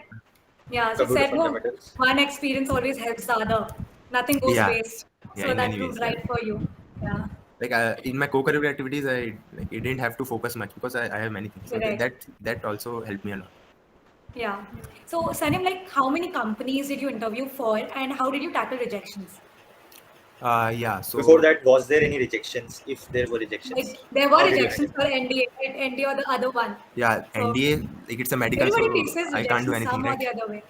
yeah. So it's computer said no. fundamentals? One experience always helps the other. Nothing goes yeah, waste. yeah, So in that many proves ways, yeah. right for you. Yeah. Like in my co-curricular activities, I like it didn't have to focus much because I have many things. So Correct. that also helped me a lot. Yeah. So Sanim, like, how many companies did you interview for, and how did you tackle rejections? Yeah, Before so that, was there any rejections? If there were Like, rejections, there were how did you handle rejections it? for NDA, right? NDA or the other one. yeah, So NDA, like it's a medical, everybody so faces I can't do rejections anything, some or right? the other way.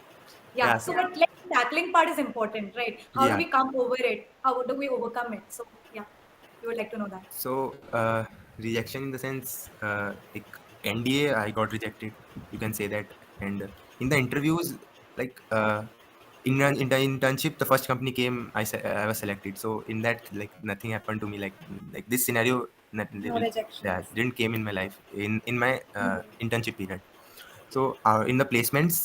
Yeah, Yeah. So, so yeah. but like tackling part is important, right? How do yeah. we come over it? How do we overcome it? So, yeah, we would like to know that. So rejection in the sense, like NDA, I got rejected. You can say that, and in the interviews, like in the internship, the first company came, I was selected. So in that, like nothing happened to me. Like this scenario, No yeah, rejections. didn't came in my life in my Mhm. internship period. So in the placements,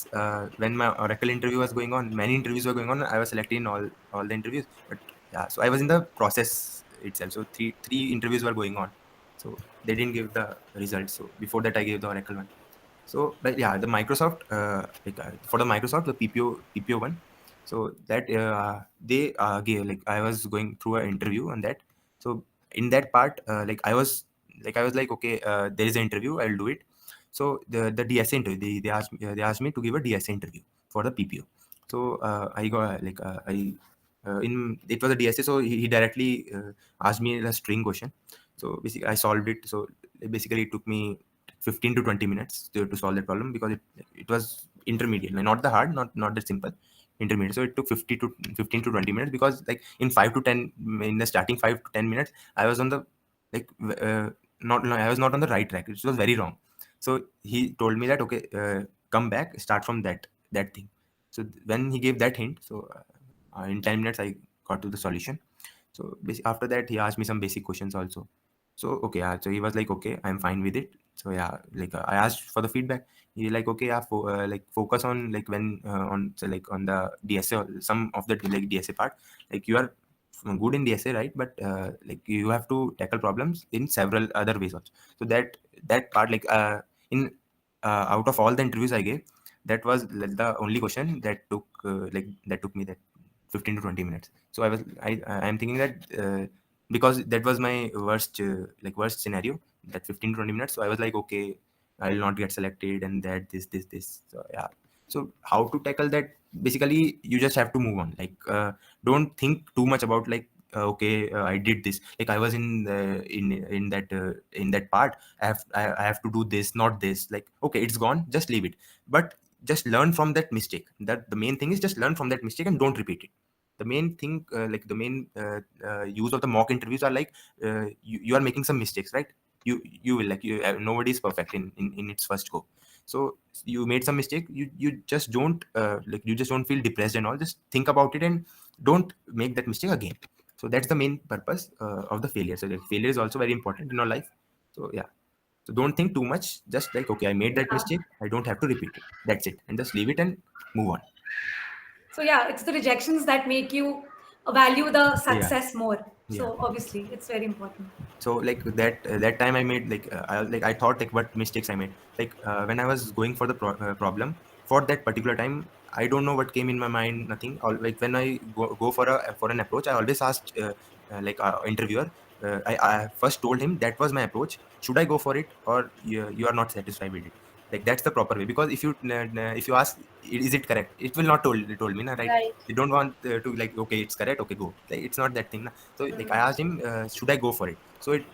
when my Oracle interview was going on, many interviews were going on. I was selected in all the interviews, but yeah, so I was in the process itself. So three interviews were going on, so they didn't give the results. So before that, I gave the Oracle one. So but yeah, the Microsoft, for the Microsoft, the PPO one. So that they gave, like I was going through an interview on that. So in that part, like I was like, okay, there is an interview, I'll do it. So the DSA interview, they asked me to give a DSA interview for the PPO. So I got, like I it was a DSA, so he directly asked me a string question. So basically, I solved it. So basically, it took me 15 to 20 minutes to solve that problem, because it was intermediate, like not the hard, not the simple, intermediate. So it took 15 to 20 minutes, because like in 5 to 10, in the starting 5 to 10 minutes, I was on the like not I was not on the right track. It was very wrong. So he told me that, okay, come back, start from that thing. So when he gave that hint, so in 10 minutes I got to the solution. So after that, he asked me some basic questions also. So okay, so he was like, okay, I'm fine with it. So yeah, like I asked for the feedback. He like, okay, yeah, like focus on like when on so like on the DSA, or some of the like DSA part. Like you are good in DSA, right? But like you have to tackle problems in several other ways also. So that part, like in out of all the interviews I gave, that was like the only question that took me that 15 to 20 minutes. So I'm thinking that because that was my worst scenario, that 15 to 20 minutes. So I was like, okay, I will not get selected, and that this. So yeah. So how to tackle that? Basically, you just have to move on. Like don't think too much about like okay, I did this. Like I was in that part. I have to do this, not this. Like okay, it's gone. Just leave it. But just learn from that mistake. That the main thing is, just learn from that mistake and don't repeat it. The main thing, like the main use of the mock interviews are like you are making some mistakes, right? You will like nobody is perfect in its first go. So you made some mistake, you just don't like you just don't feel depressed and all. Just think about it and don't make that mistake again. So that's the main purpose of the failure. So like, failure is also very important in our life. So yeah, so don't think too much. Just like, okay, I made that Yeah. mistake, I don't have to repeat it. That's it, and just leave it and move on. So yeah, it's the rejections that make you value the Yeah, success more. yeah. So obviously, it's very important. So like that time I made I thought like what mistakes I made. Like when I was going for the problem for that particular time, I don't know what came in my mind. Nothing. Like when I go for an approach, I always asked like interviewer. I first told him that was my approach. Should I go for it, or you are not satisfied with it? Like that's the proper way. Because if you ask, is it correct? It will not told me, na, right? Right. They don't want to like, okay, it's correct, okay, go. Like it's not that thing, na. So like I Mm. asked him, should I go for it? So it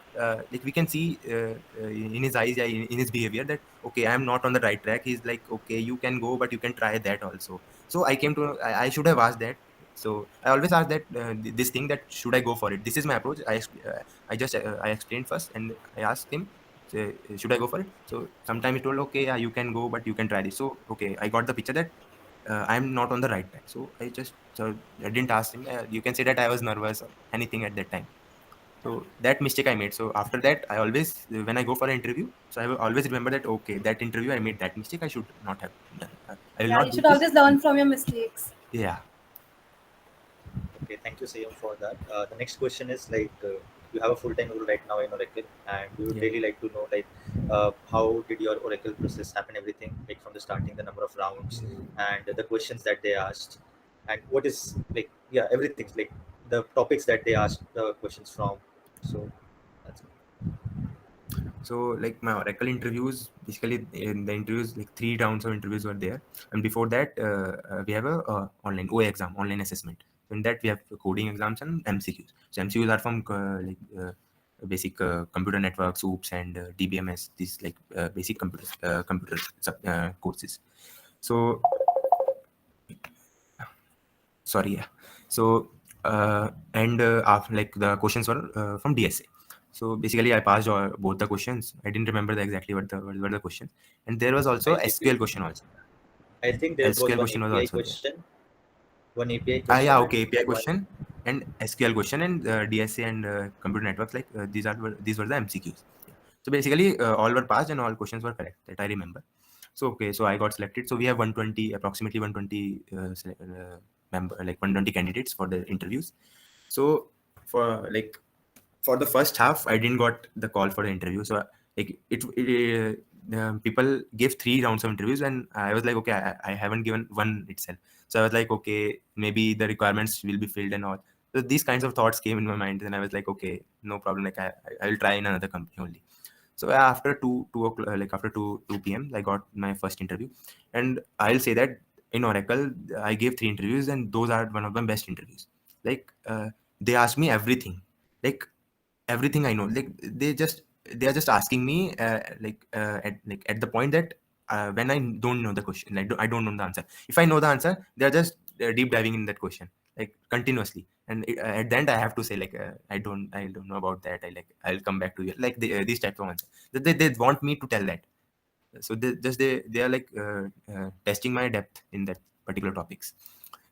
like we can see in his eyes, yeah, in his behavior, that okay, I am not on the right track. He's like, okay, you can go, but you can try that also. So I came to I should have asked that. So I always ask that this thing, that should I go for it? This is my approach. I just I explained first, and I asked him, say, should I go for it? So sometime he told, okay, yeah, you can go, but you can try this. So okay, I got the picture that I'm not on the right track. So I didn't ask him. You can say that I was nervous or anything at that time. So that mistake I made. So after that, I always, when I go for an interview, so I will always remember that, okay, that interview I made that mistake. I should not have done. I will Yeah, not you do should this. always learn from your mistakes. Yeah. Okay, thank you, Sayam, for that. The next question is like, you have a full-time role right now in Oracle, and we would Yeah. really like to know like, how did your Oracle process happen? Everything like from the starting, the number of rounds, and the questions that they asked, and what is like, yeah, everything like the topics that they asked the questions from. So that's So like my Oracle interviews, basically in the interviews, like 3 rounds of interviews were there, and before that we have a online OA exam, online assessment. So in that we have coding exams and MCQs. So MCQs are from basic computer networks, OOPS, and DBMS. These like basic computer courses. So sorry, yeah. So and after, like the questions were from DSA. So basically I passed both the questions. I didn't remember exactly what were the questions. And there was also I think SQL question also. I think there was SQL one question was API also there. question, one API Yeah, question, and okay, API one. question and SQL question, and DSA and computer networks, like these were the MCQs. Yeah. So basically all were passed and all questions were correct, that I remember. So okay, so I got selected. So we have 120, approximately 120 member, like 120 candidates for the interviews. So for like for the first half, I didn't got the call for the interview. So like people gave 3 rounds of interviews, and I was like, okay, I haven't given one itself. So I was like, okay, maybe the requirements will be filled and all. So these kinds of thoughts came in my mind, and I was like, okay, no problem. Like I will try in another company only. So after two o'clock, like after 2 p.m., I got my first interview, and I'll say that in Oracle, I gave 3 interviews, and those are one of the best interviews. like they ask me everything, like everything I know. Like they are just asking me at the point that when I don't know the question, like I don't know the answer. If I know the answer, they are just deep diving in that question like continuously. And at the end, I have to say like I don't know about that. I'll come back to you. Like these types of answers. They want me to tell that. So they are like testing my depth in that particular topics.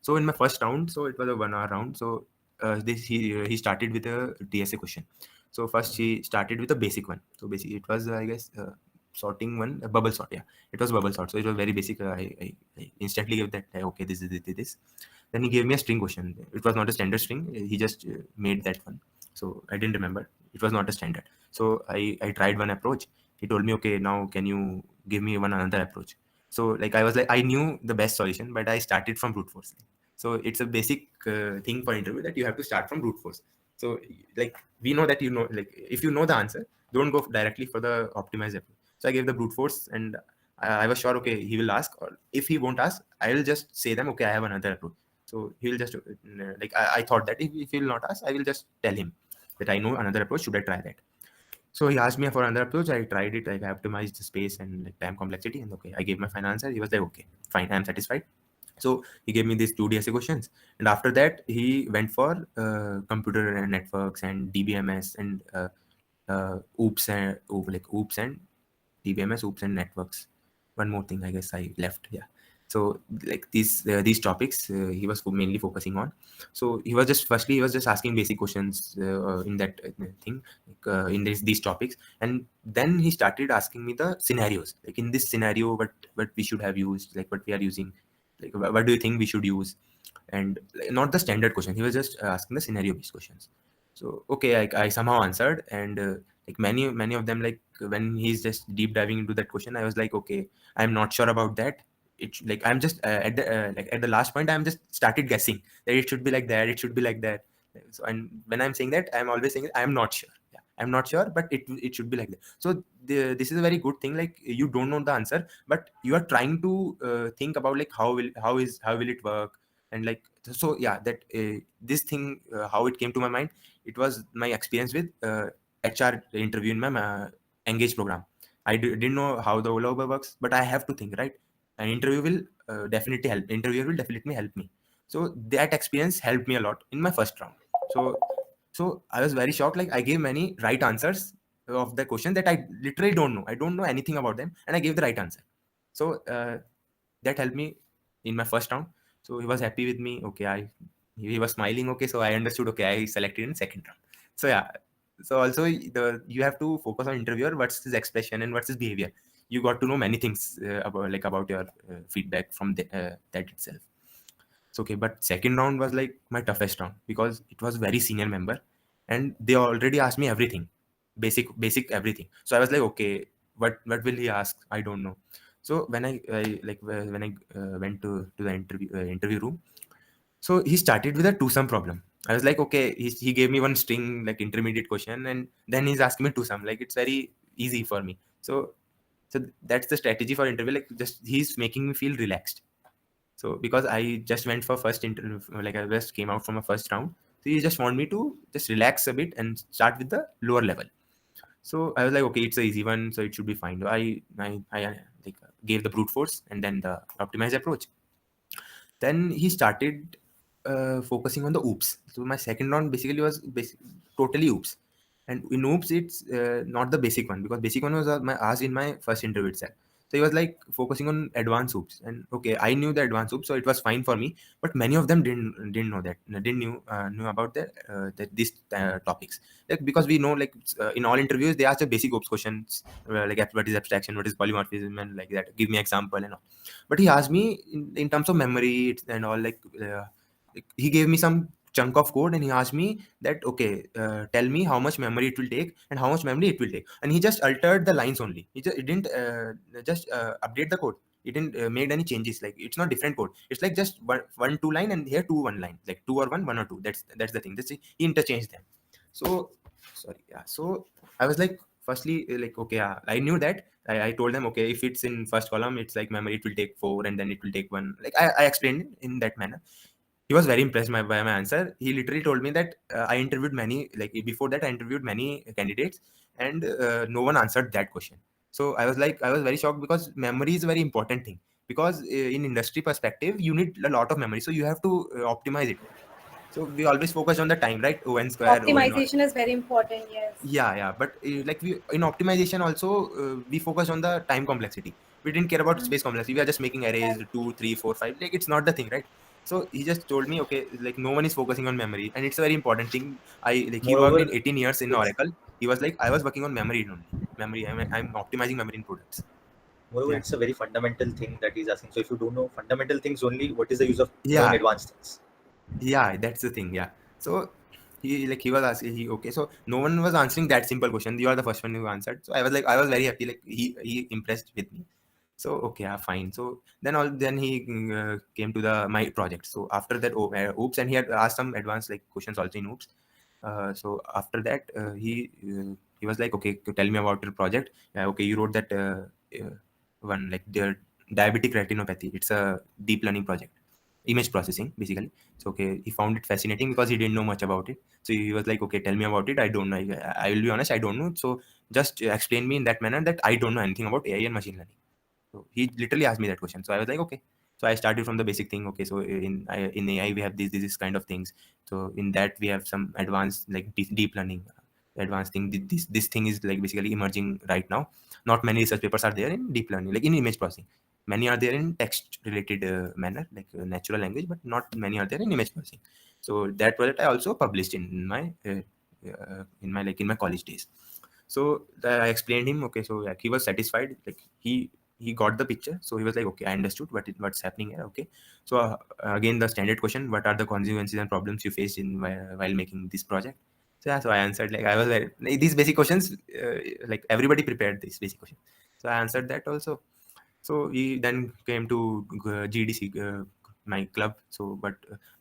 So in my first round, so it was a 1 hour round. So this he started with a TSA question. So first he started with a basic one. So basically it was I guess sorting one, a bubble sort. Yeah, it was bubble sort. So it was very basic. I instantly gave that okay, this. Then he gave me a string question. It was not a standard string. He just made that one. So I didn't remember. It was not a standard. So I tried one approach. He told me, okay, now can you give me one another approach? So like I was like, I knew the best solution, but I started from brute force. So it's a basic thing for interview that you have to start from brute force. So like we know that like if you know the answer, don't go directly for the optimized approach. So I gave the brute force, and I was sure okay he will ask, or if he won't ask, I will just say them okay I have another approach. So he will just like I thought that if he will not ask, I will just tell him that I know another approach. Should I try that? So he asked me for another approach. I tried it. Like I optimized the space and like time complexity, and okay, I gave my final answer. He was like, okay, fine, I'm satisfied. So he gave me these two DSA questions, and after that he went for computer and networks and DBMS and OOPS and DBMS, OOPS and networks. One more thing, I guess I left. Yeah. So like these topics he was mainly focusing on. So he was just asking basic questions in that thing, like, in these topics, and then he started asking me the scenarios. Like in this scenario, what we should have used, like what we are using, like what do you think we should use, and like, not the standard question. He was just asking the scenario based questions. So okay, I somehow answered, and like many of them, like when he's just deep diving into that question, I was like, okay, I'm not sure about that. It like I'm just at the last point, I'm just started guessing that it should be like that, it should be like that. So and when I'm saying that, I'm always saying I'm not sure. Yeah, I'm not sure, but it should be like that. So this is a very good thing. Like you don't know the answer, but you are trying to think about like how will it work, and like so yeah, that this thing how it came to my mind. It was my experience with HR interview in my engage program. Didn't know how the Ola Uber works, but I have to think, right? An interview will definitely help. Interviewer will definitely help me. So that experience helped me a lot in my first round. So I was very shocked. Like I gave many right answers of the question that I literally don't know. I don't know anything about them, and I gave the right answer. So that helped me in my first round. So he was happy with me. Okay, he was smiling. Okay, so I understood. Okay, I selected in second round. So yeah. So also you have to focus on interviewer. What's his expression and what's his behavior. You got to know many things about your feedback from that itself. So okay, but second round was like my toughest round because it was very senior member, and they already asked me everything, basic everything. So I was like, okay, what will he ask? I don't know. So when I went to the interview room, so he started with a two sum problem. I was like, okay, he gave me one string like intermediate question, and then he's asking me two sum. Like it's very easy for me. So that's the strategy for interview. Like just he's making me feel relaxed. So because I just went for first interview, like I just came out from a first round, so he just want me to just relax a bit and start with the lower level. So I was like, okay, it's a easy one, so it should be fine. I like gave the brute force and then the optimized approach. Then he started focusing on the oops. So my second round basically was totally oops. And in oops, it's not the basic one because basic one was my asked in my first interview itself. So he was like focusing on advanced oops, and okay, I knew the advanced oops, so it was fine for me. But many of them didn't know that, didn't knew about that these topics. Like because we know like in all interviews they ask the basic oops questions like what is abstraction, what is polymorphism, and like that. Give me example and all. But he asked me in terms of memory and all, like he gave me some chunk of code and he asked me that okay, tell me how much memory it will take and how much memory it will take, and he just altered the lines only. He didn't just update the code. He didn't made any changes. Like it's not different code. It's like just one two line, and here two one line, like two or one or two. That's the thing. He interchanged them. So sorry, yeah. So I was like, firstly, like okay, I knew that. I told them okay, if it's in first column, it's like memory, it will take four, and then it will take one. Like I explained it in that manner. he was very impressed by my answer. He literally told me that I interviewed many, like before that I interviewed many candidates, and no one answered that question. So I was like, I was very shocked, because memory is a very important thing. Because in industry perspective, you need a lot of memory, so you have to optimize it. So we always focus on the time, right? O n square, O n naught. Optimization is very important. Yes. Yeah. But like we in optimization also, we focus on the time complexity. We didn't care about space complexity. We are just making arrays Right. 2, 3, 4, 5. Like it's not the thing, right? So he just told me, okay, like no one is focusing on memory, and it's a very important thing. He worked in Moreover, 18 years in it's Oracle. He was like, I was working on memory only. Memory. I'm optimizing memory in products. moreover Yeah. it's a very fundamental thing that he's asking. So if you don't know fundamental things only, what is the use of knowing Yeah. advanced things? Yeah, that's the thing. Yeah. So he was asking, okay. So no one was answering that simple question. You are the first one who answered. So I was like, I was very happy. Like he impressed with me. So okay, yeah, fine. So then he came to my project. So after that, oops, and he had asked some advanced like questions also in oops. So after that, he was like, okay, tell me about your project. Okay, you wrote that one, like the diabetic retinopathy. It's a deep learning project, image processing basically. So okay, he found it fascinating because he didn't know much about it. So he was like, okay, tell me about it. I don't know. I will be honest, I don't know. So just explain me in that manner that I don't know anything about AI and machine learning. So he literally asked me that question. So I was like, okay. So I started from the basic thing. Okay, so in AI we have this kind of things. So in that we have some advanced like deep learning, advanced thing. This thing is like basically emerging right now. Not many research papers are there in deep learning, like in image processing. Many are there in text related manner, like natural language, but not many are there in image processing. So that project I also published in my college days. So I explained him. Okay, so like he was satisfied. Like he got the picture. So he was like, okay, I understood what's happening here. Okay, so again the standard question: what are the consequences and problems you faced while making this project? So yeah, so I answered, like I was like these basic questions. Like everybody prepared these basic questions. So I answered that also. So we then came to GDC, my club. So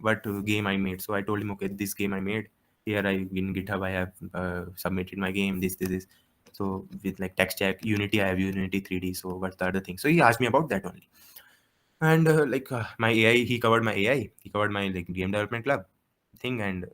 what game I made? So I told him, okay, this game I made. Here I in GitHub I have submitted my game. This. So with like text check, Unity, I have Unity 3D. So what's the other thing? So he asked me about that only. And my AI, he covered my AI. He covered my like game development club thing, and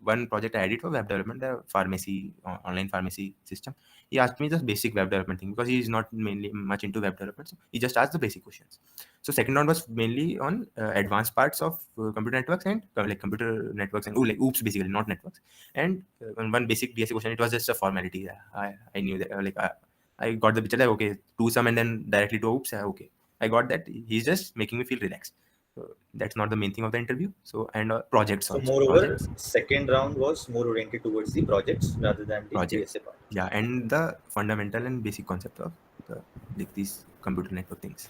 one project I did for web development, the pharmacy online pharmacy system. He asked me just basic web development thing because he is not mainly much into web development. So he just asked the basic questions. So second round was mainly on advanced parts of computer networks and like computer networks and like oops basically, not networks. And one basic DSA question, it was just a formality. I knew that I got the picture like, okay, do some and then directly to oops. Okay, I got that. He's just making me feel relaxed. So that's not the main thing of the interview. So and projects So also. moreover, Projects. second round was more oriented towards the projects rather than the Projects. DSA part. Yeah, and the fundamental and basic concept of like these computer network things.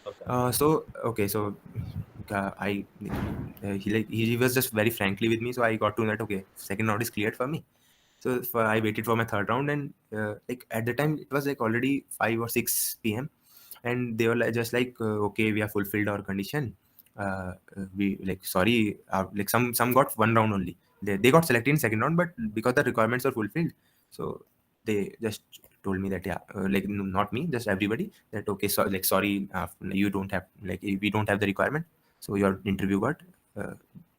Okay. So okay, so I he was just very frankly with me. So I got to know that okay, second round is cleared for me. So I waited for my third round, and like at the time it was like already 5 or 6 p.m. and they were like, just like okay, we have fulfilled our condition. We like sorry, like some got one round only. They got selected in second round, but because the requirements are fulfilled, so they just told me that yeah, like not me, just everybody, that okay, so like sorry, you don't have, like we don't have the requirement, so your interview got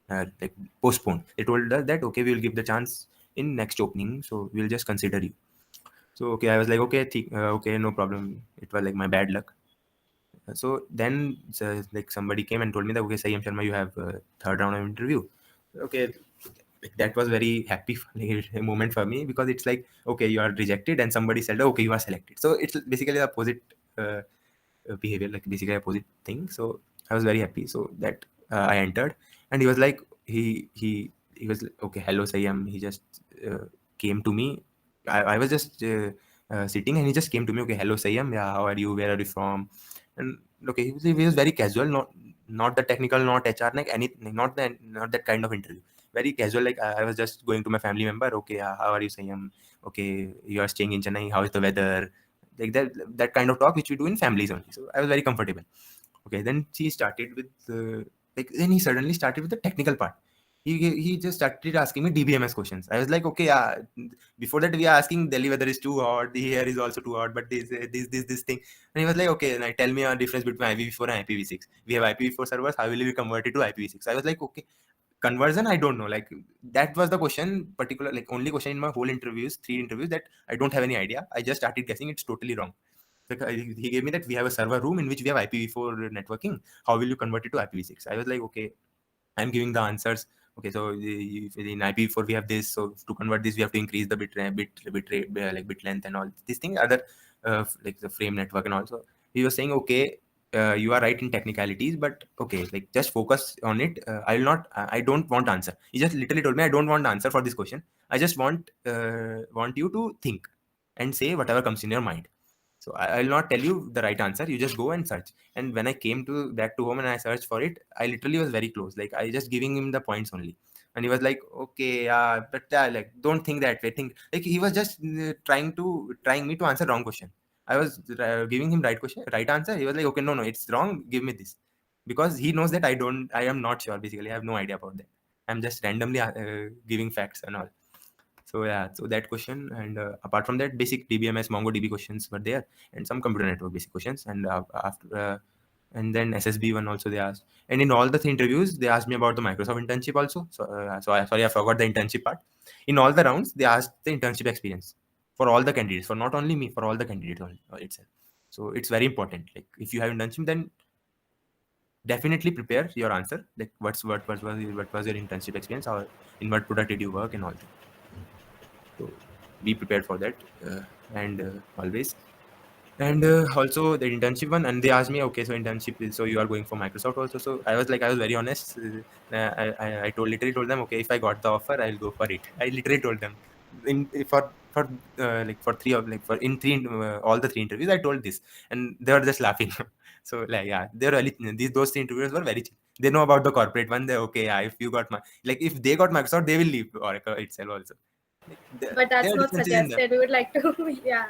like postponed. They told us that okay, we will give the chance in next opening, so we'll just consider you. So okay, I was like okay, okay, no problem. It was like my bad luck. So then like somebody came and told me that okay, Sanyam Sharma, you have third round of interview. Okay, that was very happy moment for me, because it's like okay, you are rejected and somebody said okay, you are selected. So it's basically the opposite behavior, like basically opposite thing. So I was very happy. So that I entered, and he was like he was like, okay, hello Sayam. He just came to me. I was just sitting, and he just came to me. Okay, hello Sayam. Yeah, how are you? Where are you from? And okay, he was very casual, not the technical, not HR, like anything, not that kind of interview. Very casual, like I was just going to my family member. Okay, how are you Sayam? Okay, you are staying in Chennai. How is the weather? Like that kind of talk which we do in families only. So I was very comfortable. Okay, then he started with like then he suddenly started with the technical part. he just started asking me DBMS questions. I was like, okay, yeah. Before that, we are asking Delhi weather is too hot. The air is also too hot. But this thing. And he was like, okay, like, tell me a difference between IPv4 and IPv6. We have IPv4 servers. How will we convert it to IPv6? I was like, okay, conversion. I don't know. Like that was the question. Particular, like only question in my whole interviews, 3 interviews, that I don't have any idea. I just started guessing. It's totally wrong. Like, he gave me that we have a server room in which we have IPv4 networking. How will you convert it to IPv6? I was like, okay, I'm giving the answers. Okay, so in IPv4 we have this. So to convert this, we have to increase the bit rate, like bit length and all these things. Other like the frame network and also. He was saying, okay, you are right in technicalities, but okay, like just focus on it. I will not. I don't want answer. He just literally told me, I don't want answer for this question. I just want you to think and say whatever comes in your mind. So I'll not tell you the right answer. You just go and search. And when I came to back to home and I searched for it, I literally was very close. Like I just giving him the points only, and he was like, "Okay, yeah, but like don't think that way. Think like he was just trying me to answer wrong question. I was giving him right question, right answer. He was like, "Okay, no, it's wrong. Give me this," because he knows that I am not sure. Basically, I have no idea about that. I'm just randomly giving facts and all. So yeah, so that question, and apart from that, basic DBMS, MongoDB questions were there, and some computer network basic questions, and and then SSB one also they asked. And in all the 3 interviews, they asked me about the Microsoft internship also. So I forgot the internship part. In all the rounds, they asked the internship experience for all the candidates, for not only me, for all the candidates itself. So it's very important. Like if you have internship, then definitely prepare your answer. Like what was your internship experience, or in what product did you work, and all that. So be prepared for that, and always. And also the internship one, and they asked me, okay, so internship is, so you are going for Microsoft also. So I was like, I was very honest. Literally told them, okay, if I got the offer, I'll go for it. I literally told them like for three of like for in three all the 3 interviews, I told this, and they were just laughing. So like yeah, they're really those 3 interviews were very chill. They know about the corporate one. They okay, yeah, if you got my like if they got Microsoft, they will leave Oracle itself also. Like But there that's are not differences in them. suggested. We would like to, yeah,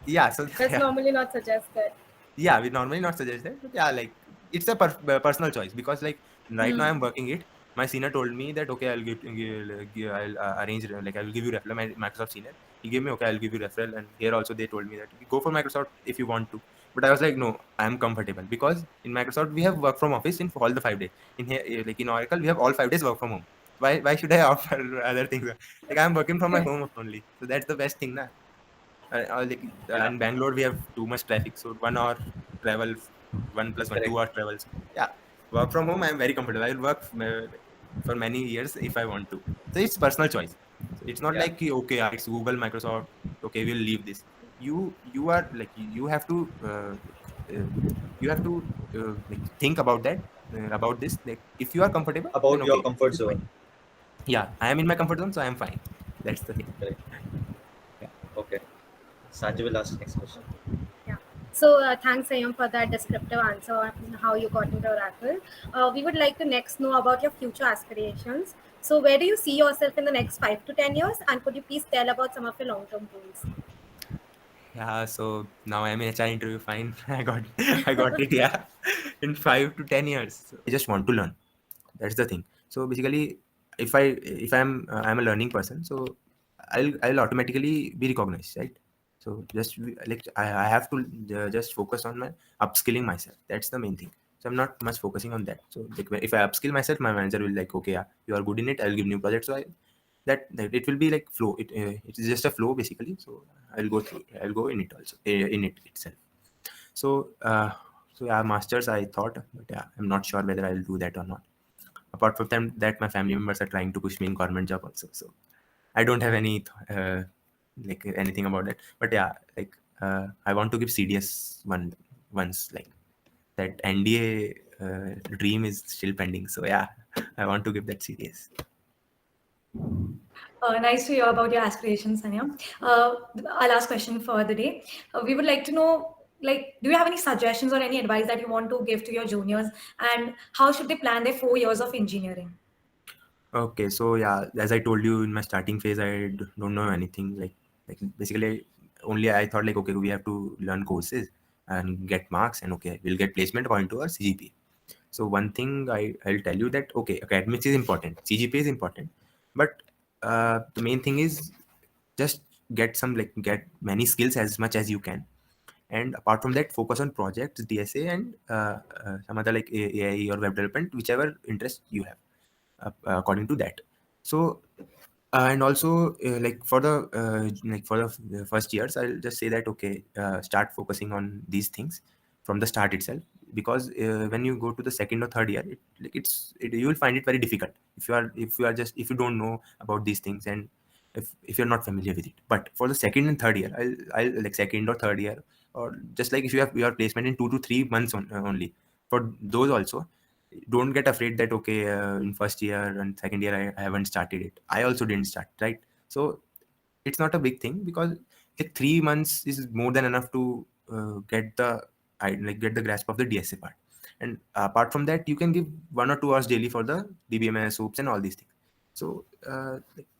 Yeah, so that's normally not suggested. yeah, we normally not suggest that, but yeah, like it's a personal choice, because like right now I'm working it. My senior told me that okay, I'll arrange, like I will give you referral. My Microsoft senior, he gave me, okay, I'll give you referral. And here also they told me that go for Microsoft if you want to. But I was like, no, I'm comfortable, because in Microsoft we have work from office in all the 5 days. In here, like in Oracle, we have all 5 days work from home. Why should I offer other things? Like I'm working from my home only, so that's the best thing, na. Like, Yeah, in Bangalore we have too much traffic, so 1 hour travel, 1 plus 1 correct. 2 hour travel. So yeah, work from home I'm very comfortable. I'll work for many years if I want to. So it's personal choice. So it's not Yeah, like okay, it's Google, Microsoft, okay, we'll leave this. You are like you have to like think about that, about this. Like if you are comfortable, then about your okay, comfort it's fine. zone. Yeah, I am in my comfort zone, so I am fine. That's the thing. Correct. Yeah. Okay. Sanjay will ask next question. Yeah. So thanks, Sayam, for that descriptive answer on how you got into Oracle. We would like to next know about your future aspirations. So where do you see yourself in the next 5 to 10 years? And could you please tell about some of your long-term goals? Yeah, so now I'm in HR interview. Fine, I got it. Yeah, in 5 to 10 years. So I just want to learn. That's the thing. So basically, if I'm a learning person, so I'll automatically be recognized, right? So like I have to just focus on my upskilling myself. That's the main thing. So I'm not much focusing on that. So like if I upskill myself, my manager will like, okay, yeah, you are good in it. I'll give new projects. So that it will be like flow. It is just a flow basically. So I'll go in it also, in it itself. So yeah, masters I thought, but yeah, I'm not sure whether I'll do that or not. Apart from them, that my family members are trying to push me in government job also. So I don't have any like anything about that. But yeah, like I want to give CDS once, like that NDA dream is still pending. So yeah, I want to give that CDS. Nice to hear about your aspirations, Sanya. Our last question for the day. We would like to know, like, do you have any suggestions or any advice that you want to give to your juniors, and how should they plan their 4 years of engineering? Okay, so yeah, as I told you in my starting phase, don't know anything. Like basically, only I thought like, okay, we have to learn courses and get marks, and okay, we'll get placement according to our CGPA. So one thing I'll tell you that okay, academics is important, CGPA is important, but the main thing is just get many skills as much as you can, and apart from that focus on projects, DSA, and some other like AI or web development, whichever interest you have according to that. So and also for the first years, I'll just say that okay, start focusing on these things from the start itself, because when you go to the second or third year, you will find it very difficult if you don't know about these things, and if you're not familiar with it. But for the second and third year, I'll like second or third year, or just like if you have your placement in 2 to 3 months only, for those also, don't get afraid that okay, in first year and second year I haven't started it. I also didn't start, right? So it's not a big thing, because like 3 months is more than enough to get the grasp of the DSA part. And apart from that, you can give 1 or 2 hours daily for the DBMS hoops and all these things. So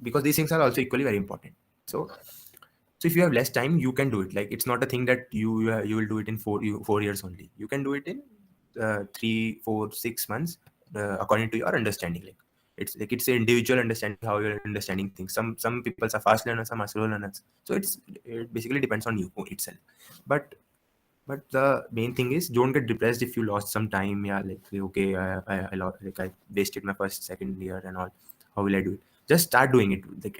because these things are also equally very important. So if you have less time, you can do it. Like it's not a thing that you will do it in 4 years only. You can do it in 3, 4, 6 months, according to your understanding. It's an individual understanding how you're understanding things. Some people are fast learners, some are slow learners. So it basically depends on you itself. But the main thing is, don't get depressed if you lost some time. Yeah, like okay, I lost, like I wasted my first second year and all. How will I do it? Just start doing it. Like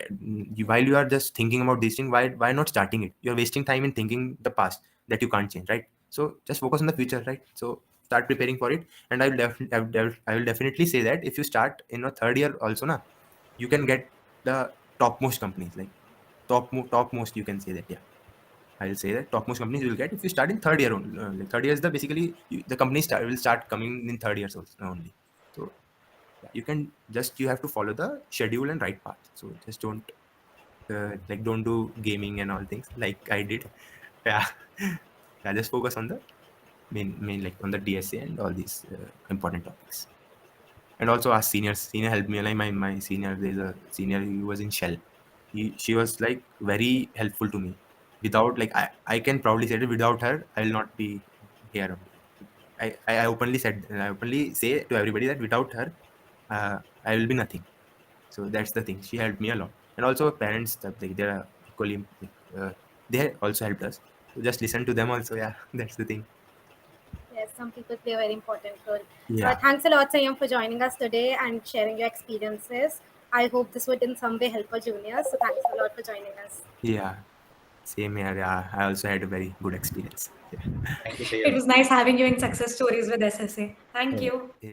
while you are just thinking about these things, why not starting it? You're wasting time in thinking the past that you can't change, right? So just focus on the future, right? So start preparing for it. And I will definitely say that if you start in a third year also, na, you can get the topmost companies, like topmost, you can say that. Yeah, I'll say that topmost companies you will get if you start in third year only. Like third year is the companies will start coming in third years also, only. So yeah, you have to follow the schedule and right path. So just don't do gaming and all things like I did. Yeah, yeah. Just focus on the main like on the DSA and all these important topics. And also ask seniors. Senior helped me. Like my senior, there's a senior who was in Shell. She was like very helpful to me. Without like I can proudly say that without her, I will not be here only. I openly say to everybody that without her, I will be nothing. So that's the thing. She helped me a lot. And also parents, that they are equally they also helped us. So just listen to them also. Yeah, that's the thing. Yes, some people play a very important role. Yeah, Thanks a lot, Sanyam, for joining us today and sharing your experiences. I hope this would in some way help our juniors. So thanks a lot for joining us. yeah. Same here. Yeah, I also had a very good experience. Yeah. Thank you, It Sayam. was nice having you in success stories with SSA. Thank Yeah. you. Yeah.